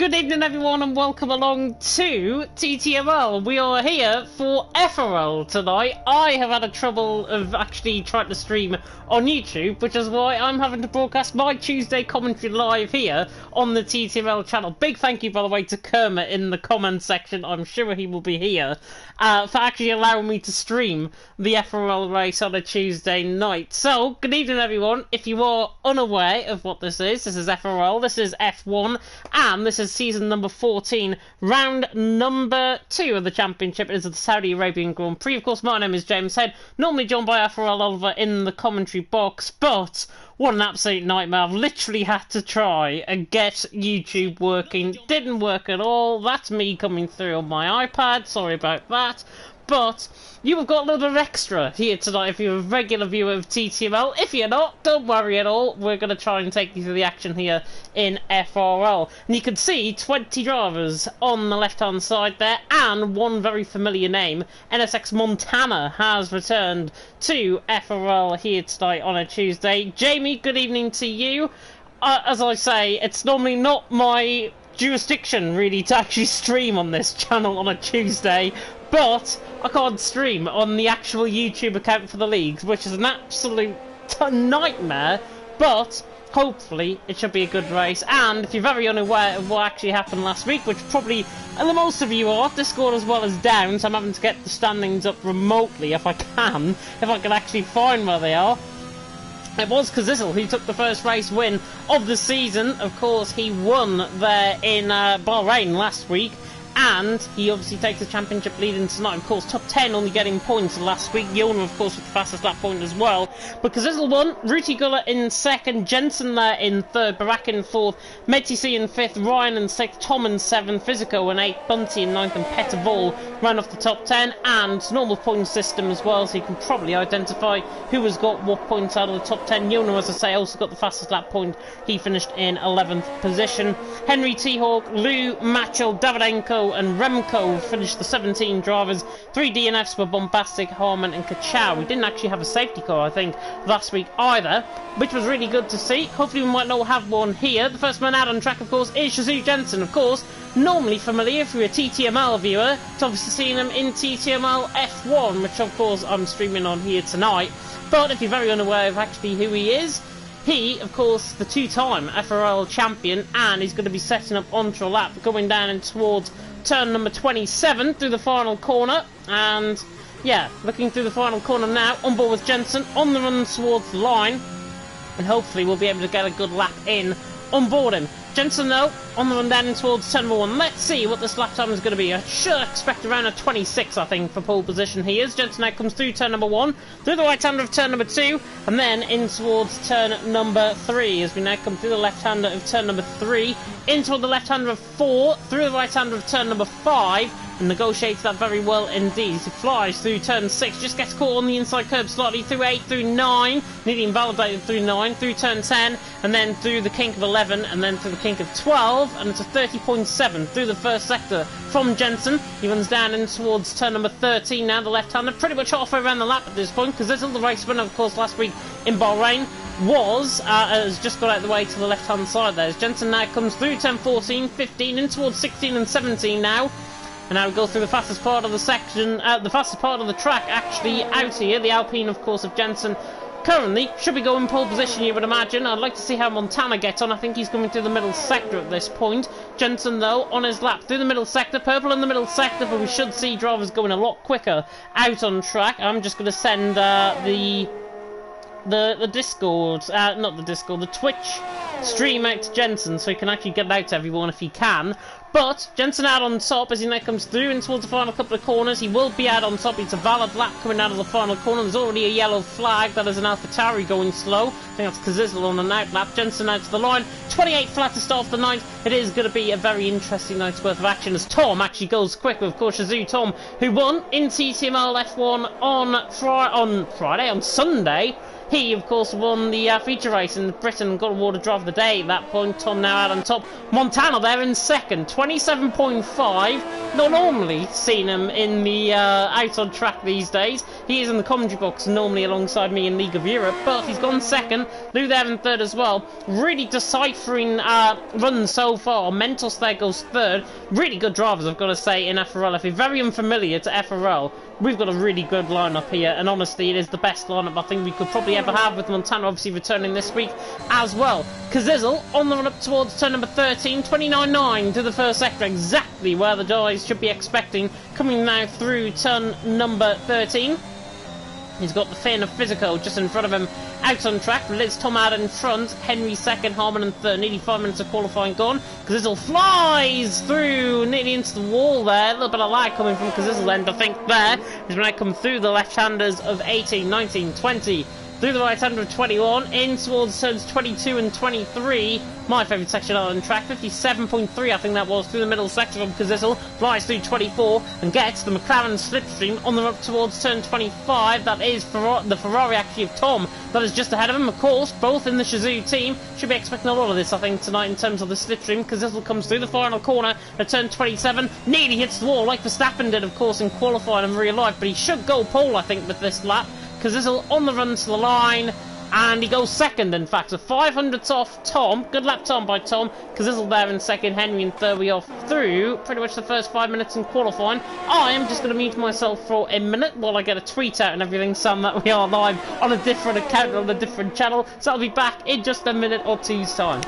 Good evening everyone and welcome along to TTML. We are here for FRL tonight. I have had a trouble of actually trying to stream on YouTube, which is why I'm having to broadcast my Tuesday commentary live here on the TTML channel. Big thank you, by the way, to Kermit in the comments section. I'm sure he will be here for actually allowing me to stream the FRL race on a Tuesday night. So, good evening everyone. If you are unaware of what this is FRL, this is F1, and this is season number 14, round number 2 of the championship. It is the Saudi Arabian Grand Prix. Of course, my name is James Head, normally joined by FRL Oliver in the commentary box, but what an absolute nightmare. I've literally had to try and get YouTube working. Didn't work at all. That's me coming through on my iPad. Sorry about that. But you have got a little bit of extra here tonight if you're a regular viewer of TTML. If you're not, don't worry at all. We're going to try and take you through the action here in FRL. And you can see 20 drivers on the left-hand side there, and one very familiar name. NSX Montana has returned to FRL here tonight on a Tuesday. Jamie, good evening to you. As I say, it's normally not my jurisdiction really to actually stream on this channel on a Tuesday, but I can't stream on the actual YouTube account for the leagues, which is an absolute nightmare, but hopefully it should be a good race. And if you're very unaware of what actually happened last week, which probably the most of you are, Discord as well as down, so I'm having to get the standings up remotely if I can actually find where they are. It was Kazizl who took the first race win of the season. Of course, he won there in Bahrain last week, and he obviously takes the championship lead in tonight. Of course, top 10 only getting points last week. Yona, of course, with the fastest lap point as well. But Kazizl won, Ruti Guller in second, Jensen there in third, Barak in fourth, Medtc in fifth, Ryan in sixth, Tom in seventh, Physico in eighth, Bunty in ninth, and Petter Ball ran off the top 10. And normal point system as well, so you can probably identify who has got what points out of the top 10. Yona, as I say, also got the fastest lap point. He finished in 11th position. Henry T-Hawk, Lou, Macho, Davidenko and Remco finished the 17 drivers. 3 DNFs were Bombastic, Harman and Kachow. We didn't actually have a safety car, I think, last week either, which was really good to see. Hopefully we might not have one here. The first man out on track, of course, is Shazoo Jensen. Of course, normally familiar if you're a TTML viewer, it's obviously seen him in TTML F1, which of course I'm streaming on here tonight. But if you're very unaware of actually who he is, he, of course, the two-time FRL champion, and he's going to be setting up onto a lap, going down and towards turn number 27 through the final corner. And yeah, looking through the final corner now, on board with Jensen, on the run towards the line, and hopefully we'll be able to get a good lap in on board him. Jensen, though, on the run down towards turn number 1. Let's see what this lap time is going to be. I should expect around a 26, I think, for pole position he is. Jensen now comes through turn number 1, through the right-hander of turn number 2, and then in towards turn number 3, as we now come through the left-hander of turn number 3, in toward the left-hander of 4, through the right-hander of turn number 5, and negotiates that very well indeed. He flies through turn 6, just gets caught on the inside curb slightly, through 8, through 9, nearly invalidated through 9, through turn 10, and then through the kink of 11, and then through the kink of 12, and it's a 30.7 through the first sector from Jensen. He runs down in towards turn number 13 now, the left-hander, pretty much halfway around the lap at this point, because this is the race winner, of course, last week in Bahrain, has just got out of the way to the left-hand side there. As Jensen now comes through turn 14, 15, in towards 16 and 17 now. And now we go through the fastest part of the section, the fastest part of the track actually out here. The Alpine, of course, of Jensen currently should be going pole position, you would imagine. I'd like to see how Montana gets on. I think he's coming through the middle sector at this point. Jensen, though, on his lap through the middle sector. Purple in the middle sector, but we should see drivers going a lot quicker out on track. I'm just going to send the Discord, not the Discord, the Twitch stream out to Jensen so he can actually get it out to everyone if he can. But Jensen out on top as he now comes through in towards the final couple of corners. He will be out on top. It's a valid lap coming out of the final corner. There's already a yellow flag. That is an AlphaTauri going slow. I think that's Kazizl on an out lap. Jensen out to the line. 28 flat to start off the night. It is going to be a very interesting night's worth of action as Tom actually goes quick with, of course, Shazoo Tom, who won in TTML F1 on Sunday. He, of course, won the feature race in Britain and got awarded Driver of of the day at that point. Tom now out on top. Montana there in second, 27.5. Not normally seen him in the out on track these days. He is in the commentary box normally alongside me in League of Europe, but he's gone second. Lou there in third as well. Really deciphering runs so far. Mentos there goes third. Really good drivers, I've got to say, in FRL. If you're very unfamiliar to FRL, we've got a really good lineup here, and honestly, it is the best lineup I think we could probably ever have, with Montana obviously returning this week as well. Kazizzle on the run up towards turn number 13, 29.9 to the first sector, exactly where the guys should be expecting. Coming now through turn number 13. He's got the Finn of Physical just in front of him, out on track. Liz Tom out in front, Henry second, Harmon in third. Nearly 5 minutes of qualifying gone. Kazizzle flies through, nearly into the wall there. A little bit of lag coming from Kazizzle end, I think, there. He's going to come through the left-handers of 18, 19, 20. Through the right-hander of 21, in towards turns 22 and 23. My favourite section on track, 57.3 I think that was, through the middle sector from Kazizzle. Flies through 24 and gets the McLaren slipstream on the run up towards turn 25. That is the Ferrari actually of Tom that is just ahead of him. Of course, both in the Shazoo team. Should be expecting a lot of this, I think, tonight in terms of the slipstream. Kazizzle comes through the final corner at turn 27. Nearly hits the wall like Verstappen did, of course, in qualifying in real life. But he should go pole, I think, with this lap. Kazizzle on the run to the line, and he goes second, in fact, so 500ths off Tom. Good lap time by Tom. Kazizzle there in second, Henry in third. We off through pretty much the first 5 minutes in qualifying. I am just going to mute myself for a minute while I get a tweet out and everything, Sam, that we are live on a different account, on a different channel. So I'll be back in just a minute or two's time.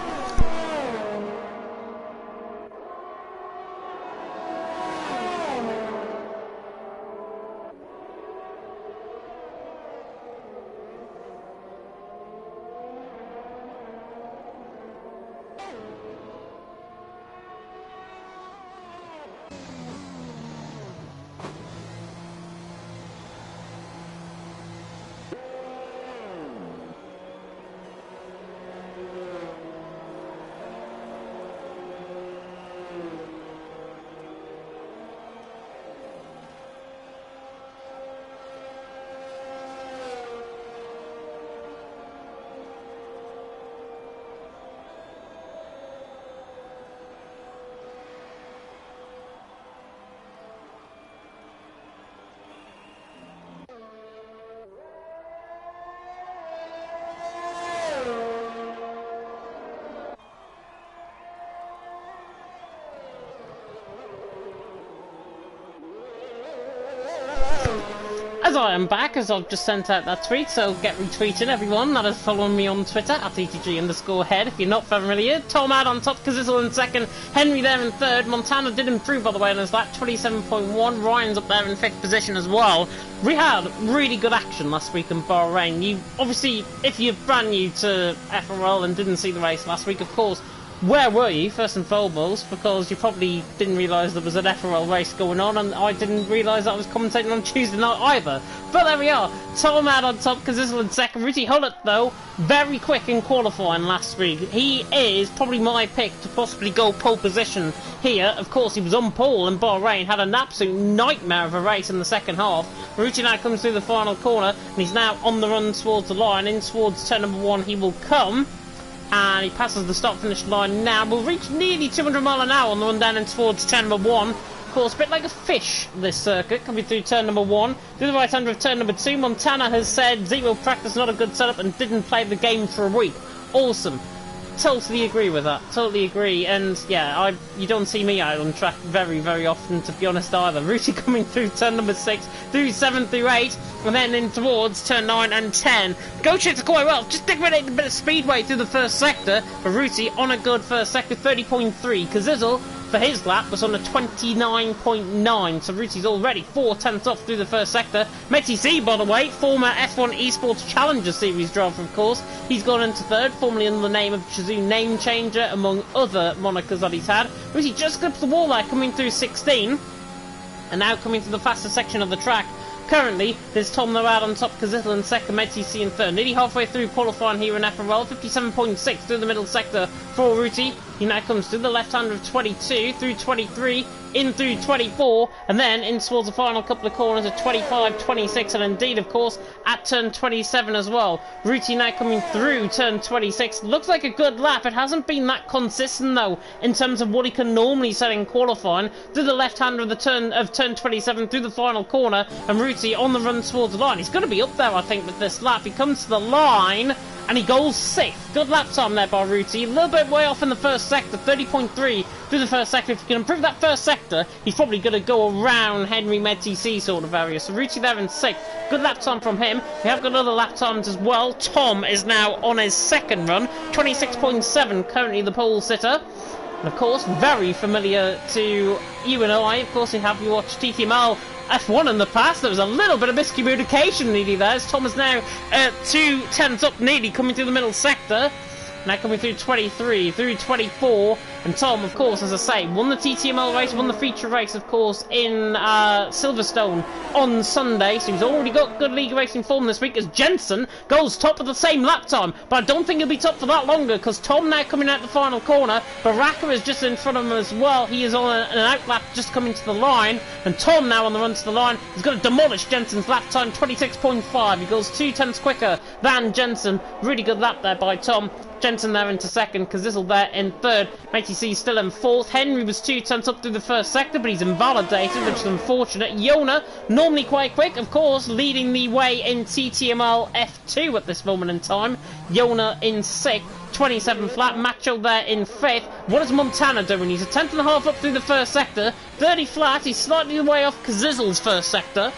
As I am back, as I've just sent out that tweet, so get retweeting everyone that is following me on Twitter at ETG_head if you're not familiar. Tom out on top, Kazizzle in second, Henry there in third. Montana did improve, by the way, and there's that 27.1. Ryan's up there in fifth position as well. We had really good action last week in Bahrain. You obviously, if you're brand new to FRL and didn't see the race last week, of course, where were you, first and foremost, because you probably didn't realise there was an FRL race going on, and I didn't realise I was commentating on Tuesday night either. But there we are. Tom out on top, Kazizzle in second. Ruti Hullett, though, very quick in qualifying last week. He is probably my pick to possibly go pole position here. Of course, he was on pole in Bahrain, had an absolute nightmare of a race in the second half. Ruti now comes through the final corner, and he's now on the run towards the line. In towards turn number 1 he will come. And he passes the start-finish line now. We'll reach nearly 200 miles an hour on the run down in towards turn number 1. Of course, a bit like a fish, this circuit. Coming through turn number 1. Through the right-hander of turn number 2. Montana has said zero practice, not a good setup, and didn't play the game for a week. Awesome. Totally agree with that. Totally agree. And yeah, you don't see me out on track very, very often, to be honest, either. Ruti coming through turn number 6, through 7 through 8, and then in towards turn 9 and 10. Go chits quite well. Just degrading a bit of speedway through the first sector for Ruti on a good first sector, 30.3. Kazizzle, for his lap, was on a 29.9, so Ruti's already 4/10 off through the first sector. Metty C, by the way, former F1 Esports Challenger Series driver, of course. He's gone into third, formerly under the name of Shazoo Name Changer, among other monikers that he's had. Ruti just clips the wall there, coming through 16, and now coming to the fastest section of the track. Currently, there's Tom though out on top, Kazizzle in second, Metty in third. Nearly halfway through qualifying here in FRL, 57.6 through the middle sector for Ruti. He now comes through the left-hander of 22, through 23, in through 24, and then in towards the final couple of corners of 25, 26, and indeed, of course, at turn 27 as well. Ruti now coming through turn 26. Looks like a good lap. It hasn't been that consistent, though, in terms of what he can normally set in qualifying. Through the left-hander of turn 27, through the final corner, and Ruti on the run towards the line. He's going to be up there, I think, with this lap. He comes to the line, and he goes 6th. Good lap time there by Ruti. A little bit way off in the first sector, 30.3 through the first sector. If you can improve that first sector, he's probably going to go around Henry Med-TC sort of area. So Ruti there in 6th. Good lap time from him. We have got other lap times as well. Tom is now on his second run, 26.7, currently the pole sitter. And of course, very familiar to you and I. Of course, we have you watched TTML F1 in the past. There was a little bit of miscommunication nearly there, as Tom is now 2 tenths up nearly, coming through the middle sector. Now coming through 23, through 24, and Tom, of course, as I say, won the TTML race, won the feature race, of course, in Silverstone on Sunday, so he's already got good league racing form this week, as Jensen goes top of the same lap time, but I don't think he'll be top for that longer, because Tom now coming out the final corner, Baraka is just in front of him as well. He is on an outlap just coming to the line, and Tom now on the run to the line. He's going to demolish Jensen's lap time, 26.5. He goes 2 tenths quicker than Jensen. Really good lap there by Tom. Jensen there into second, Kazizel there in third, Med-TC still in fourth. Henry was 2 tenths up through the first sector, but he's invalidated, which is unfortunate. Yona, normally quite quick, of course, leading the way in TTML F2 at this moment in time. Yona in 6th, 27 flat. Macho there in 5th. What is Montana doing? He's a 10.5 up through the first sector, 30 flat. He's slightly way off Kazizel's first sector.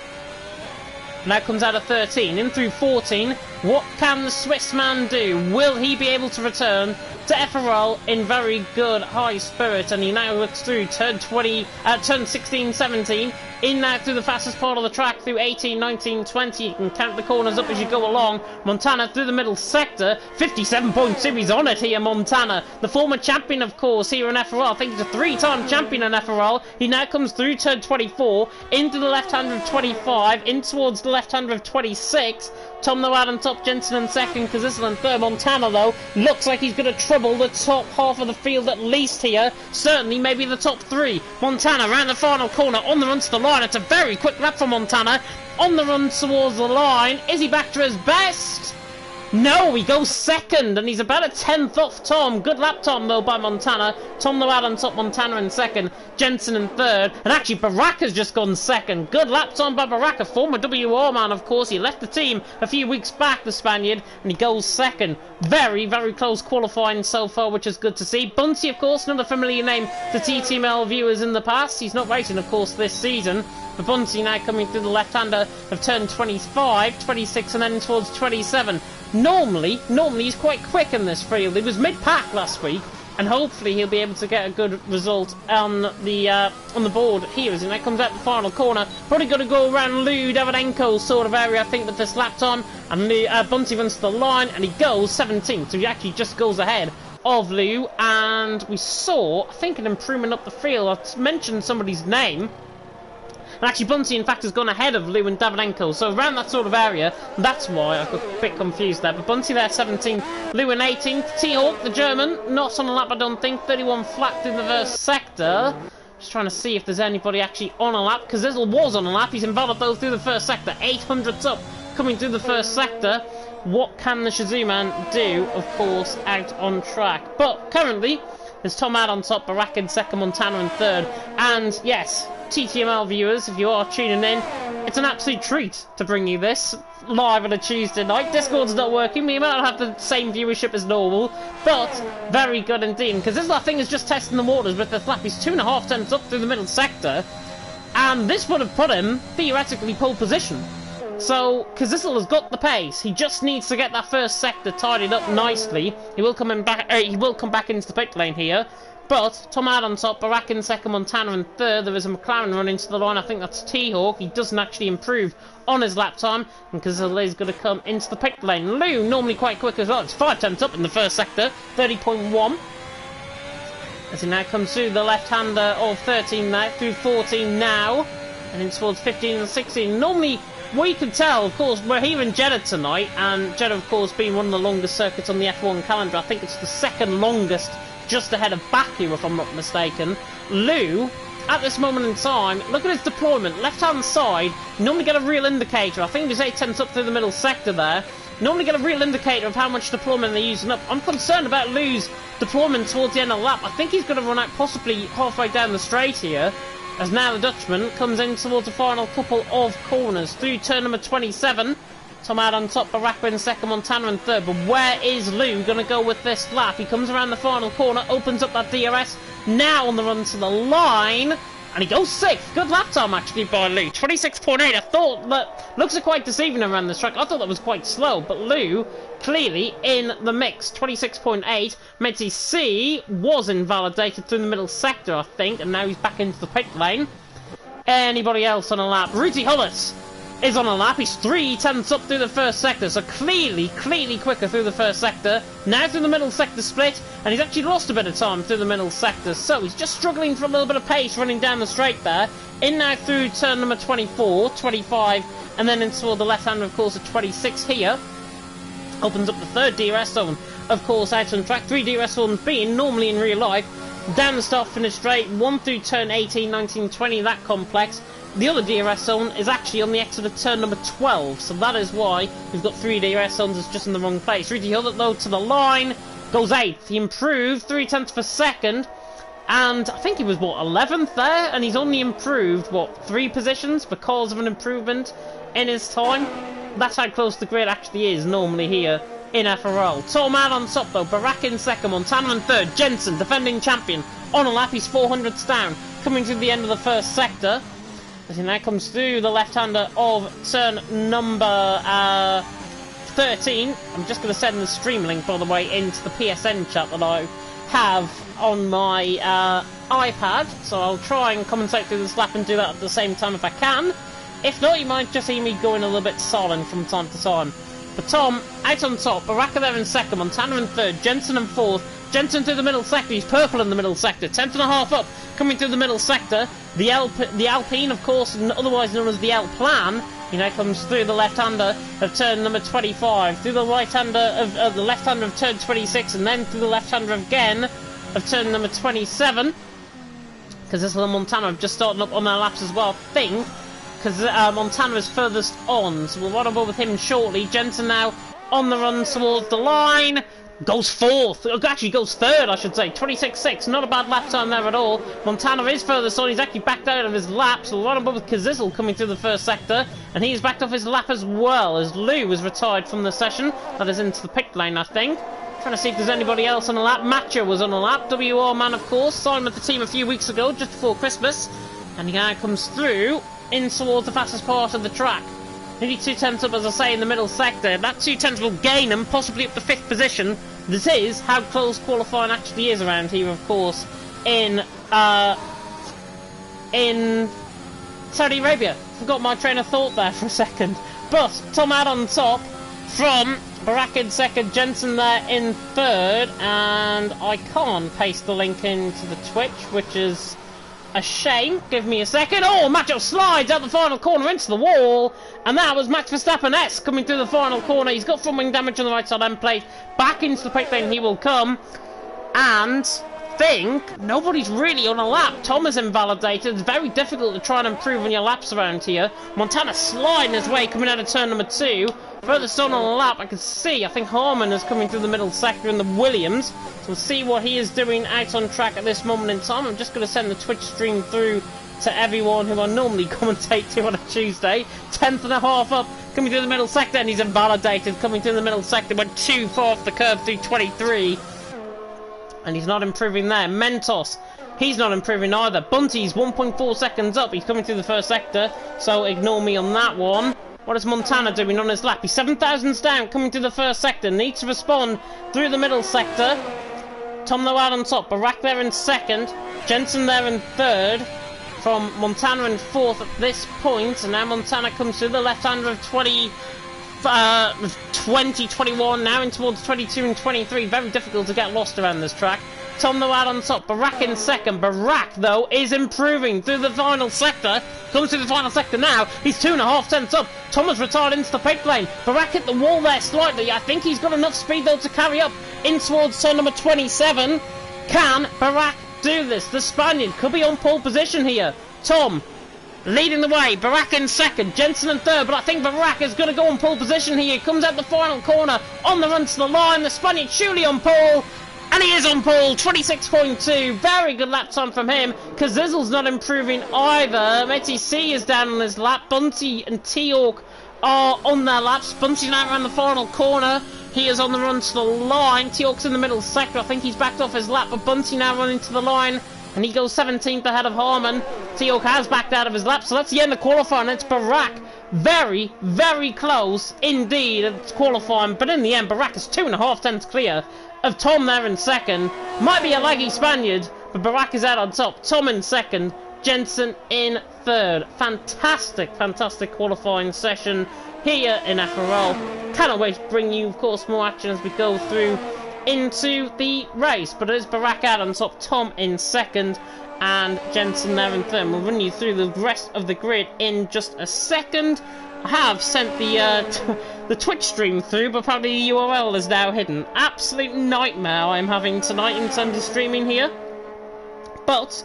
Now comes out of 13, in through 14. What can the Swiss man do? Will he be able to return to FRL in very good high spirit? And he now looks through turn 16, 17. In now through the fastest part of the track, through 18, 19, 20. You can count the corners up as you go along. Montana through the middle sector, 57.2. He's on it here, Montana. The former champion, of course, here in FRL. I think he's a 3-time champion in FRL. He now comes through turn 24, into the left-hander of 25, in towards the left-hander of 26. Tom Noad on top, Jensen in second, Kazizel in third. Montana, though, looks like he's going to trouble the top half of the field at least here. Certainly, maybe the top 3. Montana round the final corner, on the run to the line. It's a very quick lap for Montana. On the run towards the line. Is he back to his best? No, he goes second, and he's about a 10th off Tom. Good lap time, though, by Montana. Tom Noad on top, Montana in second, Jensen in third, and actually Baraka's just gone second. Good lap time by Baraka, former WR man, of course. He left the team a few weeks back, the Spaniard, and he goes second. Very, very close qualifying so far, which is good to see. Bunty, of course, another familiar name to TTML viewers in the past. He's not racing, of course, this season. But Bunty now coming through the left-hander of turn 25, 26, and then towards 27. Normally he's quite quick in this field. He was mid-pack last week, and hopefully he'll be able to get a good result on the board here as he now comes out the final corner. Probably going to go around Lou Davydenko sort of area, I think, with this lap time. And Bunty runs to the line, and he goes 17th, so he actually just goes ahead of Lou. And we saw, I think, an improvement up the field. I mentioned somebody's name. And actually, Bunty, in fact, has gone ahead of Lou and Davydenko. So around that sort of area, that's why I got a bit confused there. But Bunty there, 17th. Lou in 18th. T-Hawk, the German, not on a lap, I don't think. 31 flat through the first sector. Just trying to see if there's anybody actually on a lap. Kazizel was on a lap. He's invalid, though, through the first sector. 800s up, coming through the first sector. What can the Shazoo man do, of course, out on track? But currently, there's Tom Ad on top, Baraka in second, Montana in third. And yes, TTML viewers, if you are tuning in, it's an absolute treat to bring you this live on a Tuesday night. Discord's not working, we might not have the same viewership as normal, but very good indeed. Because this, I think, is just testing the waters with the flap. He's 2.5 tenths up through the middle sector, and this would have put him, theoretically, pole position. So, Kazizel has got the pace. He just needs to get that first sector tidied up nicely. He will come back into the pit lane here. But Tom Ad on top, Baraka in second, Montana in third. There is a McLaren run into the line. I think that's T-Hawk. He doesn't actually improve on his lap time, and Kazizel is going to come into the pit lane. Lou, normally quite quick as well. It's 5 tenths up in the first sector, 30.1. As he now comes through the left-hander of 13 now, through 14 now, and in towards 15 and 16. Normally, we can tell, of course, we're here in Jeddah tonight, and Jeddah, of course, being one of the longest circuits on the F1 calendar. I think it's the second longest just ahead of Baku, if I'm not mistaken. Lou, at this moment in time, look at his deployment. Left-hand side, normally get a real indicator. I think he was 8/10 up through the middle sector there. Normally get a real indicator of how much deployment they're using up. I'm concerned about Lou's deployment towards the end of the lap. I think he's going to run out possibly halfway down the straight here, as now the Dutchman comes in towards the final couple of corners through turn number 27. Tom out on top, Baraka in second, Montana in third. But where is Lou going to go with this lap? He comes around the final corner, opens up that DRS, now on the run to the line, and he goes 6th. Good lap time, actually, by Lou. 26.8. I thought that looks quite deceiving around this track. I thought that was quite slow, but Lou clearly in the mix. 26.8. Metzi C was invalidated through the middle sector, I think, and now he's back into the pit lane. Anybody else on a lap? Rudy Hullis is on a lap. He's 3/10 up through the first sector, so clearly quicker through the first sector. Now through the middle sector split, and he's actually lost a bit of time through the middle sector, so he's just struggling for a little bit of pace running down the straight there. In now through turn number 24, 25, and then into the left hand, of course, at 26 here. Opens up the third DRS zone, of course, out on track. 3 DRS zones being normally in real life. Down the start, finish straight, 1 through turn 18, 19, 20, that complex. The other DRS zone is actually on the exit of turn number 12, so that is why we've got 3 DRS zones. It's just in the wrong place. Rudy Hill, though, to the line, goes 8th. He improved 3/10 per second, and I think he was, 11th there, and he's only improved, 3 positions because of an improvement in his time. That's how close the grid actually is normally here in FRL. Tom out on top, though. Baraka in second, Montana in third. Jensen, defending champion, on a lap. He's 400ths down, coming to the end of the first sector. As he now comes through the left-hander of turn number 13. I'm just going to send the stream link, by the way, into the PSN chat that I have on my iPad. So I'll try and commentate through this lap and do that at the same time if I can. If not, you might just see me going a little bit silent from time to time. But Tom, out on top, Baraka there in second, Montana in third, Jensen in fourth. Jensen through the middle sector, he's purple in the middle sector, 10.5 up, coming through the middle sector. The Alpine, of course, otherwise known as the L Plan, he now comes through the left-hander of turn number 25, through the right-hander of the left-hander of turn 26, and then through the left-hander again of turn number 27. Because this little Montana just starting up on their laps as well, I think, because Montana is furthest on, so we'll run on board with him shortly. Jensen now on the run towards the line. Goes 4th, actually goes 3rd, I should say. 26.6, not a bad lap time there at all. Montana is furthest on, he's actually backed out of his lap, so we'll run above with Kazizel coming through the first sector, and he's backed off his lap as well, as Lou was retired from the session. That is into the pit lane, I think. Trying to see if there's anybody else on a lap. Matcha was on a lap, WR man, of course, signed with the team a few weeks ago, just before Christmas, and he now comes through in towards the fastest part of the track. Nearly 2/10 up, as I say, in the middle sector. That 2/10 will gain him, possibly up to 5th position. This is how close qualifying actually is around here, of course, in Saudi Arabia. Forgot my train of thought there for a second. But Tom out on top from Baraka in second, Jensen there in third, and I can't paste the link into the Twitch, which is a shame. Give me a second. Oh, Macho slides out the final corner into the wall, and that was Max Verstappen S coming through the final corner. He's got front wing damage on the right side end plate. Back into the pit lane he will come, and think nobody's really on a lap. Tom is invalidated. It's very difficult to try and improve on your laps around here. Montana sliding his way coming out of turn number 2. Furthest on the lap, I can see, I think Harmon is coming through the middle sector in the Williams. So we'll see what he is doing out on track at this moment in time. I'm just going to send the Twitch stream through to everyone who I normally commentate to on a Tuesday. 10.5 up, coming through the middle sector, and he's invalidated. Coming through the middle sector, went too far off the curve through 23. And he's not improving there. Mentos, he's not improving either. Bunty's 1.4 seconds up. He's coming through the first sector, so ignore me on that one. What is Montana doing on his lap? He's 7,000s down, coming through the first sector. Needs to respond through the middle sector. Tom though out on top. Barak there in second. Jensen there in third. From Montana in fourth at this point. And now Montana comes through the left-hander of 20, 21, now in towards 22 and 23. Very difficult to get lost around this track. Tom though out on top, Barak in second. Barak though is improving through the final sector. Comes through the final sector now. He's 2.5 tenths up. Tom has retired into the pit lane. Barak hit the wall there slightly. I think he's got enough speed though to carry up in towards turn number 27. Can Barak do this? The Spaniard could be on pole position here. Tom leading the way, Barak in second, Jensen in third, but I think Barak is going to go on pole position here. He comes out the final corner on the run to the line. The Spaniard surely on pole, and he is on pole, 26.2. Very good lap time from him. Kazizzle's not improving either. Metty C is down on his lap. Bunty and T-Hawk are on their laps. Bunty now around the final corner. He is on the run to the line. T-Hawk's in the middle sector. I think he's backed off his lap, but Bunty now running to the line. And he goes 17th ahead of Harman. T-Hawk has backed out of his lap, so that's the end of qualifying. It's Barak. Very, very close indeed at qualifying. But in the end, Barak is 2.5 tenths clear of Tom there in second. Might be a laggy Spaniard, but Barak is out on top. Tom in second, Jensen in third. Fantastic, fantastic qualifying session here in FRL. Cannot wait to bring you, of course, more action as we go through into the race, but it is Barak out on top, Tom in second, and Jensen there in third. We'll run you through the rest of the grid in just a second. I have sent the Twitch stream through, but probably the URL is now hidden. Absolute nightmare I'm having tonight in terms of streaming here, but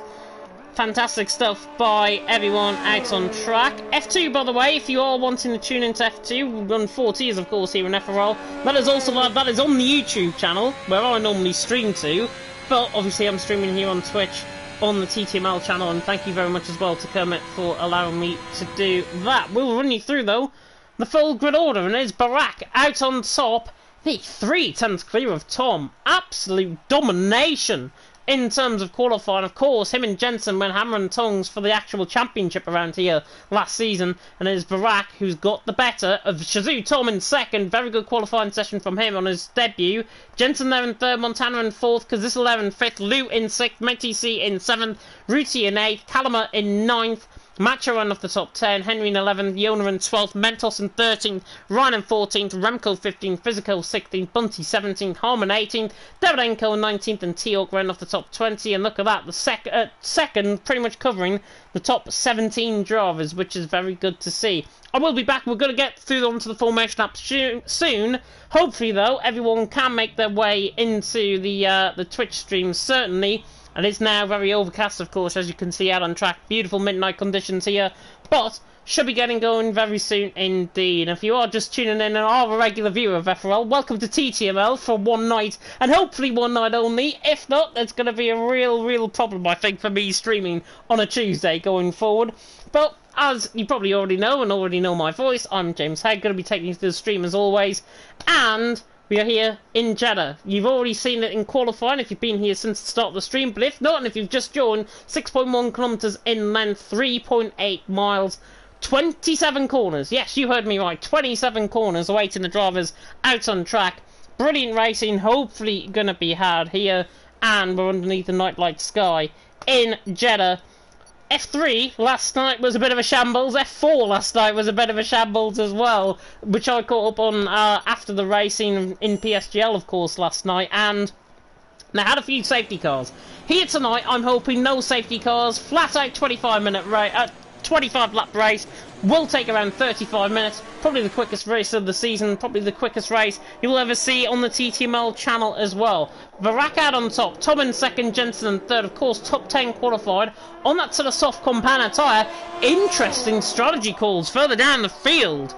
fantastic stuff by everyone out on track. F2, by the way, if you are wanting to tune into F2, we run 4Ts, of course, here in FRL. That is also that is on the YouTube channel, where I normally stream to, but obviously I'm streaming here on Twitch, on the TTML channel, and thank you very much as well to Kermit for allowing me to do that. We'll run you through, though, the full grid order, and it's Barak out on top, the 3 tenths clear of Tom. Absolute domination in terms of qualifying. Of course, him and Jensen went hammer and tongs for the actual championship around here last season, and it is Barak who's got the better of Shazoo. Tom in second, very good qualifying session from him on his debut. Jensen there in third, Montana in fourth, Kazizzle there in fifth, Lou in sixth, Metty in seventh, Ruti in eighth, Kalama in ninth, Macho run off the top 10, Henry in 11th, Yona in 12th, Mentos in 13th, Ryan in 14th, Remco 15th, Physical 16th, Bunty 17th, Harman 18th, Davidenko 19th, and T-Hawk ran off the top 20. And look at that, the second pretty much covering the top 17 drivers, which is very good to see. I will be back. We're going to get through onto the formation app soon. Hopefully, though, everyone can make their way into the Twitch stream, certainly. And it's now very overcast, of course, as you can see out on track. Beautiful midnight conditions here, but should be getting going very soon indeed. If you are just tuning in and are a regular viewer of FRL, welcome to TTML for one night, and hopefully one night only. If not, it's going to be a real problem, I think, for me streaming on a Tuesday going forward. But as you probably already know, and already know my voice, I'm James Haig, going to be taking you through the stream as always, and we are here in Jeddah. You've already seen it in qualifying if you've been here since the start of the stream, but if not, and if you've just joined, 6.1 kilometres in length, 3.8 miles, 27 corners. Yes, you heard me right, 27 corners awaiting the drivers out on track. Brilliant racing, hopefully going to be had here, and we're underneath the nightlight sky in Jeddah. F3 last night was a bit of a shambles. F4 last night was a bit of a shambles as well, which I caught up on after the racing in PSGL, of course, last night. And they had a few safety cars. Here tonight, I'm hoping no safety cars. Flat out 25-minute race, 25-lap race. Will take around 35 minutes. Probably the quickest race of the season. Probably the quickest race you'll ever see on the TTML channel as well. Barak out on top. Tom in second, Jensen in third. Of course, top 10 qualified. On that sort of soft compound tyre. Interesting strategy calls further down the field.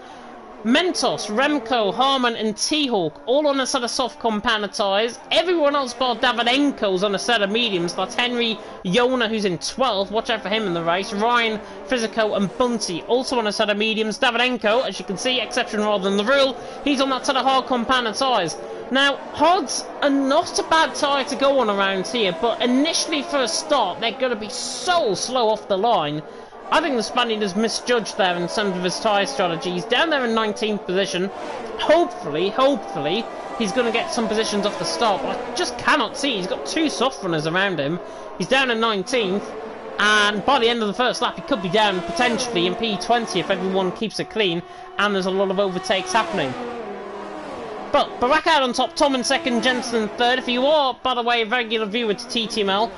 Mentos, Remco, Harman and T-Hawk all on a set of soft compound tyres. Everyone else bar Davidenko's on a set of mediums. That's Henry, Yona, who's in 12th. Watch out for him in the race. Ryan, Physico and Bunty also on a set of mediums. Davidenko, as you can see, exception rather than the rule. He's on that set of hard compound tyres. Now, hards are not a bad tyre to go on around here, but initially for a start, they're going to be so slow off the line. I think the Spaniard has misjudged there in terms of his tyre strategy. He's down there in 19th position. Hopefully, he's going to get some positions off the start, but I just cannot see. He's got 2 soft runners around him. He's down in 19th, and by the end of the first lap, he could be down potentially in P20 if everyone keeps it clean, and there's a lot of overtakes happening. But Barak out on top, Tom in second, Jensen in third. If you are, by the way, a regular viewer to TTML,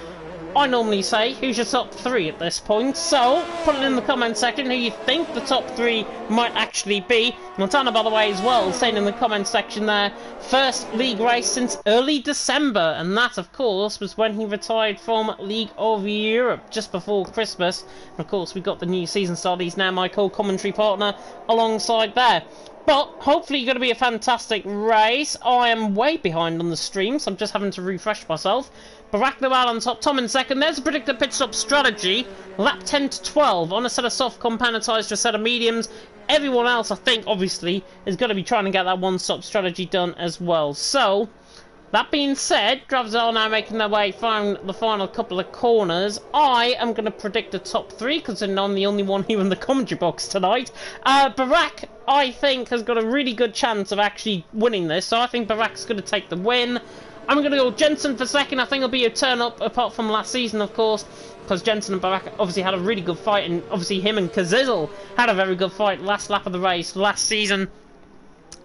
I normally say, who's your top 3 at this point? So, put it in the comment section who you think the top 3 might actually be. Montana, by the way, as well, saying in the comment section there, first league race since early December, and that, of course, was when he retired from League of Europe, just before Christmas. And of course, we got the new season start. He's now my co-commentary partner alongside there. But hopefully going to be a fantastic race. I am way behind on the stream, so I'm just having to refresh myself. Barack the Wild on top, Tom in second. There's a predicted pit stop strategy. Lap 10 to 12 on a set of soft componentized to a set of mediums. Everyone else, I think, obviously, is going to be trying to get that one-stop strategy done as well. So, that being said, drivers are now making their way through the final couple of corners. I am going to predict the top 3, because I'm the only one here in the commentary box tonight. Barack, I think, has got a really good chance of actually winning this, so I think Barack's going to take the win. I'm going to go Jensen for second. I think it'll be a turn-up, apart from last season, of course, because Jensen and Barack obviously had a really good fight, and obviously him and Kazizel had a very good fight last lap of the race last season.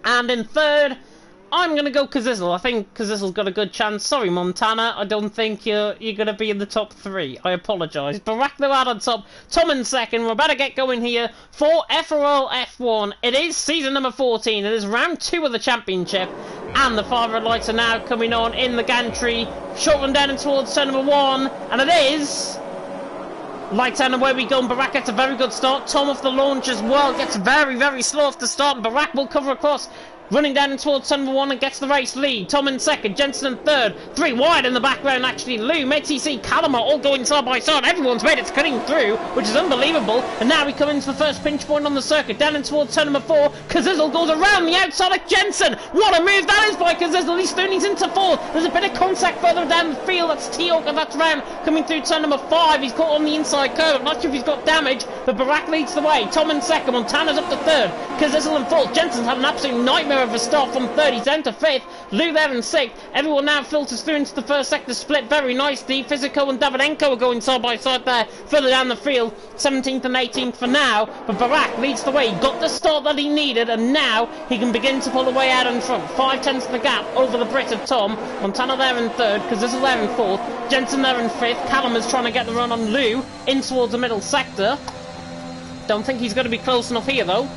And in third, I'm going to go Kazizel. I think Kazizel's got a good chance. Sorry, Montana. I don't think you're going to be in the top 3. I apologise. Barack the Lad on top. Tom in second. We're about to get going here for FRL F1. It is season number 14. It is round 2 of the championship. And the far red lights are now coming on in the gantry. Short run down and towards turn number 1. And it is... lights down and away we go, and Barack gets a very good start. Tom off the launch as well, gets very, very slow off the start, and Barack will cover across, running down towards turn number 1 and gets the race lead. Tom in second, Jensen in third, 3 wide in the background actually. Lou, MTC, Callum all going side by side. Everyone's made it cutting through, which is unbelievable. And now we come into the first pinch point on the circuit, down in towards turn number 4. Kazizel goes around the outside of Jensen. What a move that is by Kazizel. He's turning into 4th. There's a bit of contact further down the field. That's Teok and that's round coming through turn number 5. He's caught on the inside curve. I'm not sure if he's got damage, but Barack leads the way. Tom in second, Montana's up to 3rd. Kazizel in 4th. Jensen's had an absolute nightmare of a start from 3rd. He's down to 5th. Lou there in 6th. Everyone now filters through into the first sector split very nicely. Physico and Davidenko are going side by side there further down the field. 17th and 18th for now, but Barack leads the way. He got the start that he needed, and now he can begin to pull away out in front. 5/10 of the gap over the Brit of Tom. Montana there in 3rd, Kazizel there in 4th, Jensen there in 5th. Callum is trying to get the run on Lou in towards the middle sector. Don't think he's going to be close enough here though.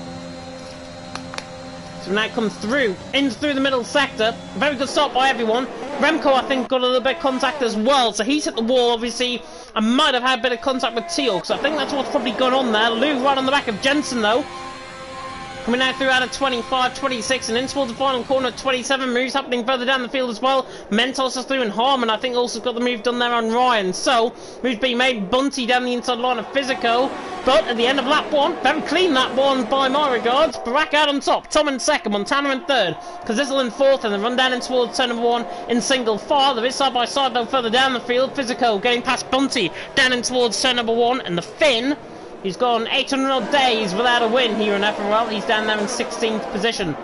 So now comes through, in through the middle sector. Very good start by everyone. Remco, I think, got a little bit of contact as well, so he's hit the wall, obviously. I might have had a bit of contact with Teal, so I think that's what's probably gone on there. Lou right on the back of Jensen, though. Coming out through out of 25, 26, and in towards the final corner at 27. Moves happening further down the field as well. Mentos is through, and Harmon, I think, also got the move done there on Ryan. So, moves being made. Bunty down the inside line of Physico. But at the end of lap 1, very clean lap 1 by my regards. Barack out on top, Tom in second, Montana in 3rd, Kazizel in 4th, and then run down in towards turn number 1 in single file. There is side by side though further down the field. Physico getting past Bunty down in towards turn number 1, and the Finn. He's gone 800 odd days without a win here in FRL. He's down there in 16th position.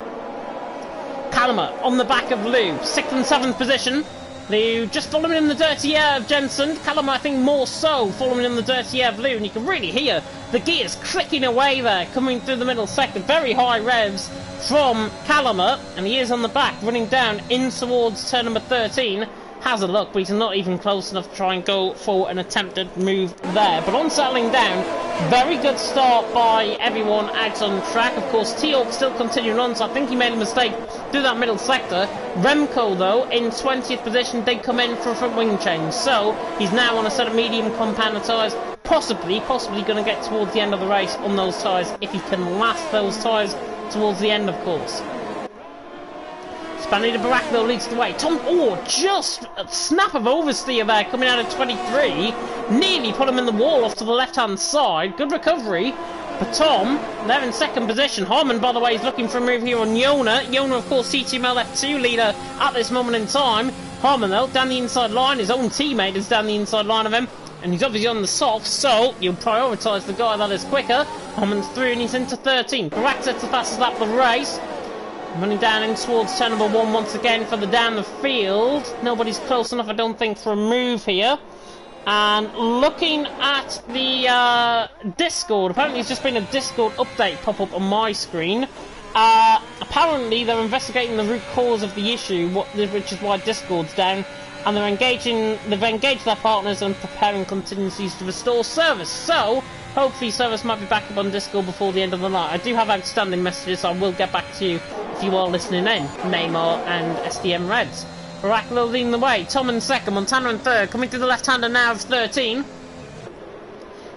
Callum on the back of Lou, 6th and 7th position. Lou just following in the dirty air of Jensen. Callum, I think, more so following in the dirty air of Lou, and you can really hear the gears clicking away there, coming through the middle sector. Very high revs from Callum, and he is on the back, running down in towards turn number 13. Has a look, but he's not even close enough to try and go for an attempted move there. But on settling down, very good start by everyone out on track. Of course, Teok still continuing on, so I think he made a mistake through that middle sector. Remco, though, in 20th position, did come in for a front wing change. So, he's now on a set of medium compound tyres. Possibly going to get towards the end of the race on those tyres, if he can last those tyres towards the end, of course. Spanny to Barack, though, leads the way. Tom, just a snap of oversteer there coming out of 23. Nearly put him in the wall off to the left-hand side. Good recovery for Tom. They're in 2nd position. Harmon, by the way, is looking for a move here on Yona. Yona, of course, CTML F2 leader at this moment in time. Harmon, though, down the inside line. His own teammate is down the inside line of him. And he's obviously on the soft, so you'll prioritise the guy that is quicker. Harmon's through and he's into 13th. Barack sets the fastest lap of the race. Running down in towards turn number 1 once again further down the field. Nobody's close enough, I don't think, for a move here. And looking at the Discord, apparently there's just been a Discord update pop up on my screen. Apparently they're investigating the root cause of the issue, which is why Discord's down. and they've engaged their partners and preparing contingencies to restore service. So, hopefully service might be back up on Discord before the end of the night. I do have outstanding messages, so I will get back to you if you are listening in. Neymar and SDM Reds. Barak leading the way, Tom in second, Montana in third, coming to the left-hander now of 13.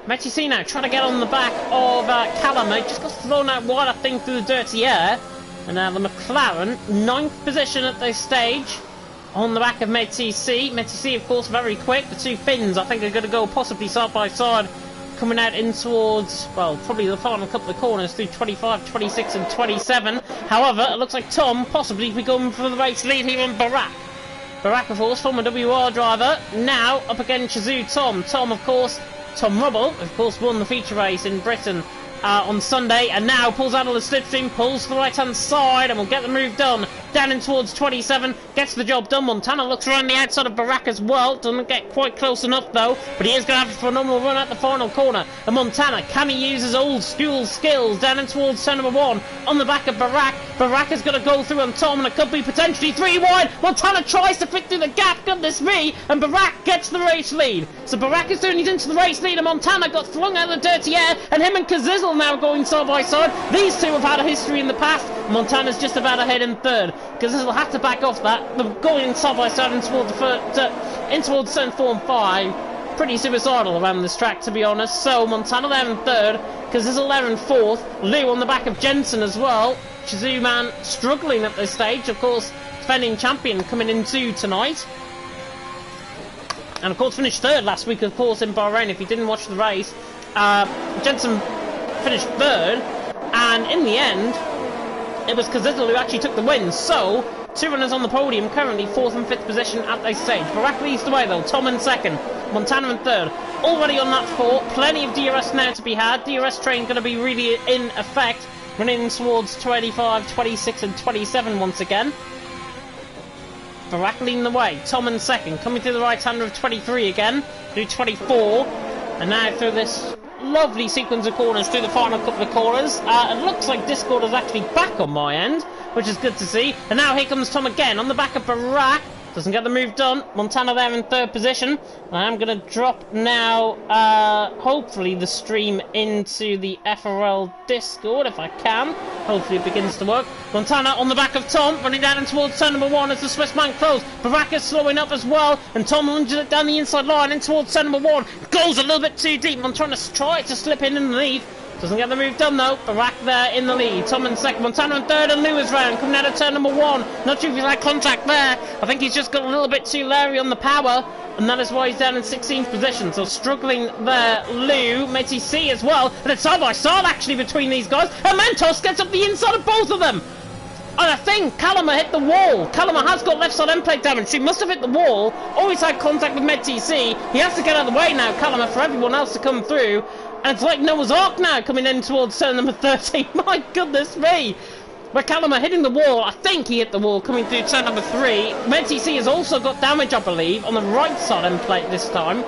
Metchy now trying to get on the back of Callum. He just got thrown out wide, I think, through the dirty air. And now the McLaren, 9th position at this stage, on the back of Metchy. Metchy, of course, very quick. The two Finns, I think, are going to go possibly side by side, coming out in towards, well, probably the final couple of corners through 25, 26 and 27. However, it looks like Tom possibly be going for the race lead here on Barak. Barak, of course, former WR driver, now up against Shazoo Tom. Tom Rubble, of course, won the feature race in Britain on Sunday, and now pulls out of the slipstream, pulls to the right-hand side, and will get the move done. Down in towards 27, gets the job done. Montana looks around the outside of Barak as well. Doesn't get quite close enough, though, but he is going to have a phenomenal run at the final corner. And Montana, can he use his old school skills? Down in towards turn number 1, on the back of Barak. Barak is going to go through on Tom, and it could be potentially 3 wide. Montana tries to fit through the gap, goodness me, and Barak gets the race lead. So Barak is doing it into the race lead, and Montana got flung out of the dirty air, and him and Kazizel now going side by side. These two have had a history in the past. Montana's just about ahead in third. Kazizel had to back off that. They're going side by side in towards turn 4 and 5. Pretty suicidal around this track, to be honest. So Montana there in third, Kazizel there in fourth, Lou on the back of Jensen as well. Shazoo man struggling at this stage, of course, defending champion coming into tonight. And of course finished third last week, of course, in Bahrain. If you didn't watch the race, Jensen finished third, and in the end it was Kazizel who actually took the win. So 2 runners on the podium, currently 4th and 5th position at this stage. Barak leads the way though, Tom in second, Montana in third. Already on that 4, plenty of DRS now to be had. DRS train going to be really in effect, running towards 25, 26 and 27 once again. Barak leading the way, Tom in second, coming through the right-hander of 23 again, through 24, and now through this lovely sequence of corners through the final couple of corners. It looks like Discord is actually back on my end, which is good to see. And now here comes Tom again on the back of Barak. Doesn't get the move done. Montana there in third position. I'm going to drop now, hopefully, the stream into the FRL Discord, if I can. Hopefully it begins to work. Montana on the back of Tom, running down towards turn number 1 as the Swiss man close. Barak is slowing up as well, and Tom lunges it down the inside line in towards turn number 1. Goes a little bit too deep. Montana tries to slip in and leave. Doesn't get the move done though. Barak there in the lead. Tom in second. Montana in third, and Lou is round. Coming out of turn number 1. Not sure if he's had contact there. I think he's just got a little bit too leery on the power, and that is why he's down in 16th position. So struggling there, Lou. Metty C as well. And it's side by side actually between these guys. And Mentos gets up the inside of both of them. And I think Callum hit the wall. Callum has got left side end plate damage. He must have hit the wall. Always had contact with MedTC. He has to get out of the way now, Callum, for everyone else to come through. And it's like Noah's Ark now coming in towards turn number 13. My goodness me. Where Callum hitting the wall. I think he hit the wall coming through turn number 3. MedTC has also got damage, I believe, on the right side end plate this time.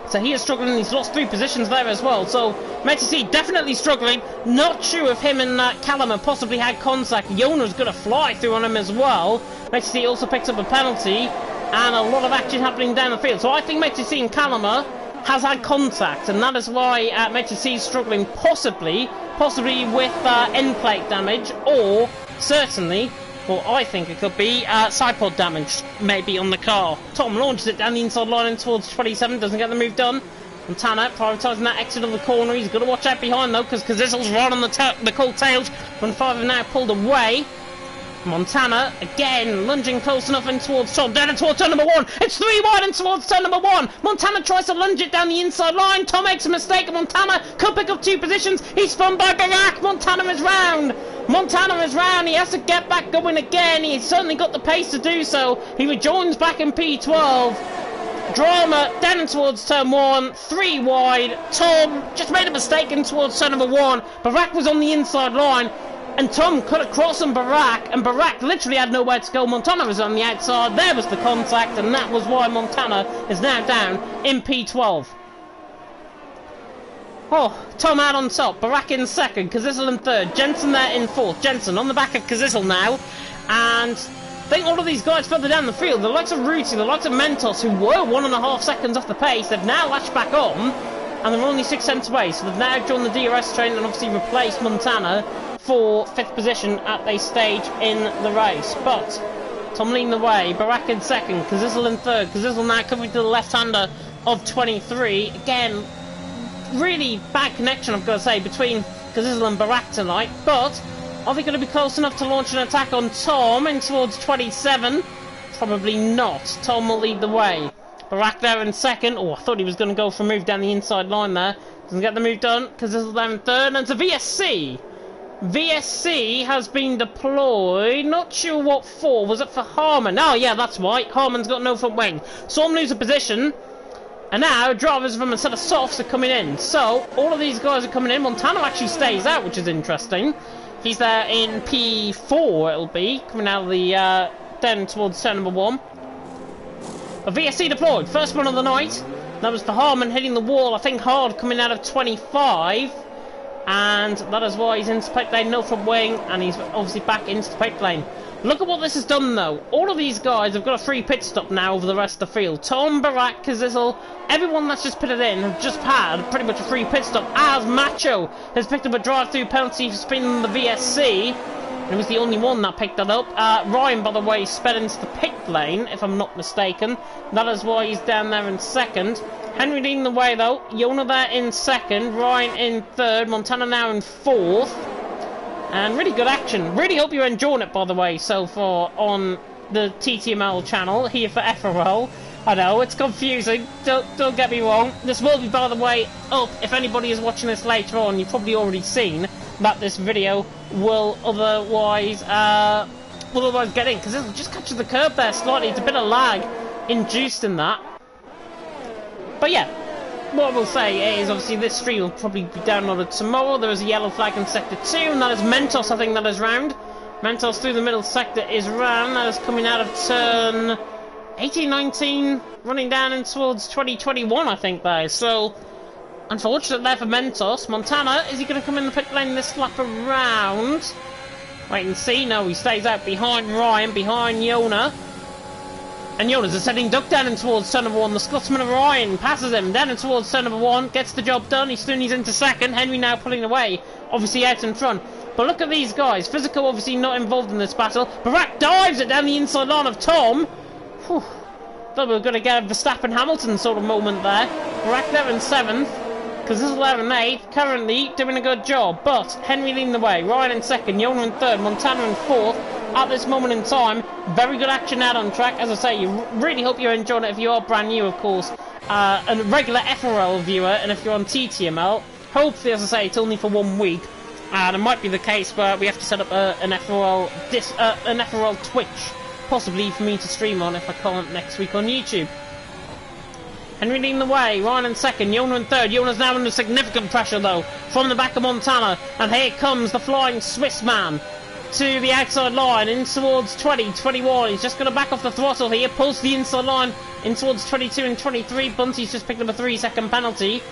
So he is struggling. He's lost 3 positions there as well. So MedTC definitely struggling. Not sure if him and Callum have possibly had contact. Yona's going to fly through on him as well. MedTC also picks up a penalty. And a lot of action happening down the field. So I think MedTC and Callum has had contact, and that is why MedTC is struggling, possibly with end plate damage, or certainly, or I think it could be side pod damage, maybe on the car. Tom launches it down the inside line in towards 27, doesn't get the move done. Montana prioritising that exit of the corner. He's got to watch out behind though, because Kazizel's right on the cold tails. When 5 have now pulled away. Montana again lunging close enough in towards Tom, down towards turn number 1. It's 3 wide in towards turn number 1. Montana tries to lunge it down the inside line. Tom makes a mistake, and Montana could pick up 2 positions. He's spun by Barak. Montana is round. He has to get back going again. He's certainly got the pace to do so. He rejoins back in P12. Drama down towards turn 1, 3 wide. Tom just made a mistake in towards turn number 1. Barak was on the inside line. And Tom cut across on Barak, and Barak literally had nowhere to go. Montana was on the outside. There was the contact, and that was why Montana is now down in P12. Oh, Tom out on top. Barak in second. Kazizel in third. Jensen there in fourth. Jensen on the back of Kazizel now. And I think all of these guys further down the field, the likes of Ruti, the likes of Mentos, who were 1.5 seconds off the pace, they've now latched back on, and they're only 6 cents away. So they've now joined the DRS train and obviously replaced Montana for 5th position at a stage in the race. But Tom leading the way, Barak in 2nd, Kazizel in 3rd. Kazizel now coming to the left-hander of 23. Again, really bad connection, I've got to say, between Kazizel and Barak tonight, but are they going to be close enough to launch an attack on Tom in towards 27? Probably not. Tom will lead the way. Barak there in 2nd. Oh, I thought he was going to go for a move down the inside line there. Doesn't get the move done. Kazizel there in 3rd. And it's a VSC. VSC has been deployed. Not sure what for. Was it for Harman? Oh, yeah, that's right. Harman's got no front wing. Saw him lose a position. And now, drivers from a set of softs are coming in. So, all of these guys are coming in. Montano actually stays out, which is interesting. He's there in P4, it'll be, coming out of the, down towards turn number 1. A VSC deployed, first one of the night. That was for Harman hitting the wall, I think hard, coming out of 25. And that is why he's into pit lane, no front wing, and he's obviously back into the pit lane. Look at what this has done, though. All of these guys have got a free pit stop now over the rest of the field. Tom, Barak, Kazizel, everyone that's just pitted in have just had pretty much a free pit stop, as Macho has picked up a drive-through penalty for spinning the VSC. And he was the only one that picked that up. Ryan, by the way, sped into the pit lane, if I'm not mistaken. That is why he's down there in 2nd. Henry leading the way, though. Yona there in 2nd. Ryan in 3rd. Montana now in 4th. And really good action. Really hope you're enjoying it, by the way, so far on the TTML channel here for FRL. I know, it's confusing. Don't get me wrong. This will be, by the way, up. If anybody is watching this later on, you've probably already seen that this video will otherwise get in. Because it'll just catch the curb there slightly. It's a bit of lag induced in that. But yeah. What we'll say is, obviously, this stream will probably be downloaded tomorrow. There is a yellow flag in Sector 2, and that is Mentos, I think that is round. Mentos through the middle sector is round. That is coming out of turn 18, 19, running down in towards 2021, I think there is. So, unfortunate there for Mentos. Montana, is he going to come in the pit lane this lap around? Wait and see. No, he stays out behind Ryan, behind Yona. And Jonas is sending Duck down in towards turn number 1. The Scotsman of Ryan passes him down in towards turn number 1. Gets the job done. He's into 2nd. Henry now pulling away. Obviously out in front. But look at these guys. Physical obviously not involved in this battle. Barak dives it down the inside line of Tom. Whew. Thought we were going to get a Verstappen-Hamilton sort of moment there. Barak there in 7th. Kazizel there in 8th. Currently doing a good job. But Henry leading the way. Ryan in 2nd. Yona in 3rd. Montana in 4th. At this moment in time, very good action out on track. As I say, you really hope you're enjoying it if you are brand new, of course, a regular FRL viewer, and if you're on TTML, hopefully, as I say, it's only for 1 week, and it might be the case where we have to set up an FRL Twitch, possibly for me to stream on if I can't next week on YouTube. Henry leading the way, Ryan in 2nd, Yona in 3rd. Yona's now under significant pressure, though, from the back of Montana, and here comes the flying Swiss man to the outside line, in towards 20, 21. He's just going to back off the throttle here, pulls the inside line in towards 22 and 23. Bunty's just picked up a 3-second penalty.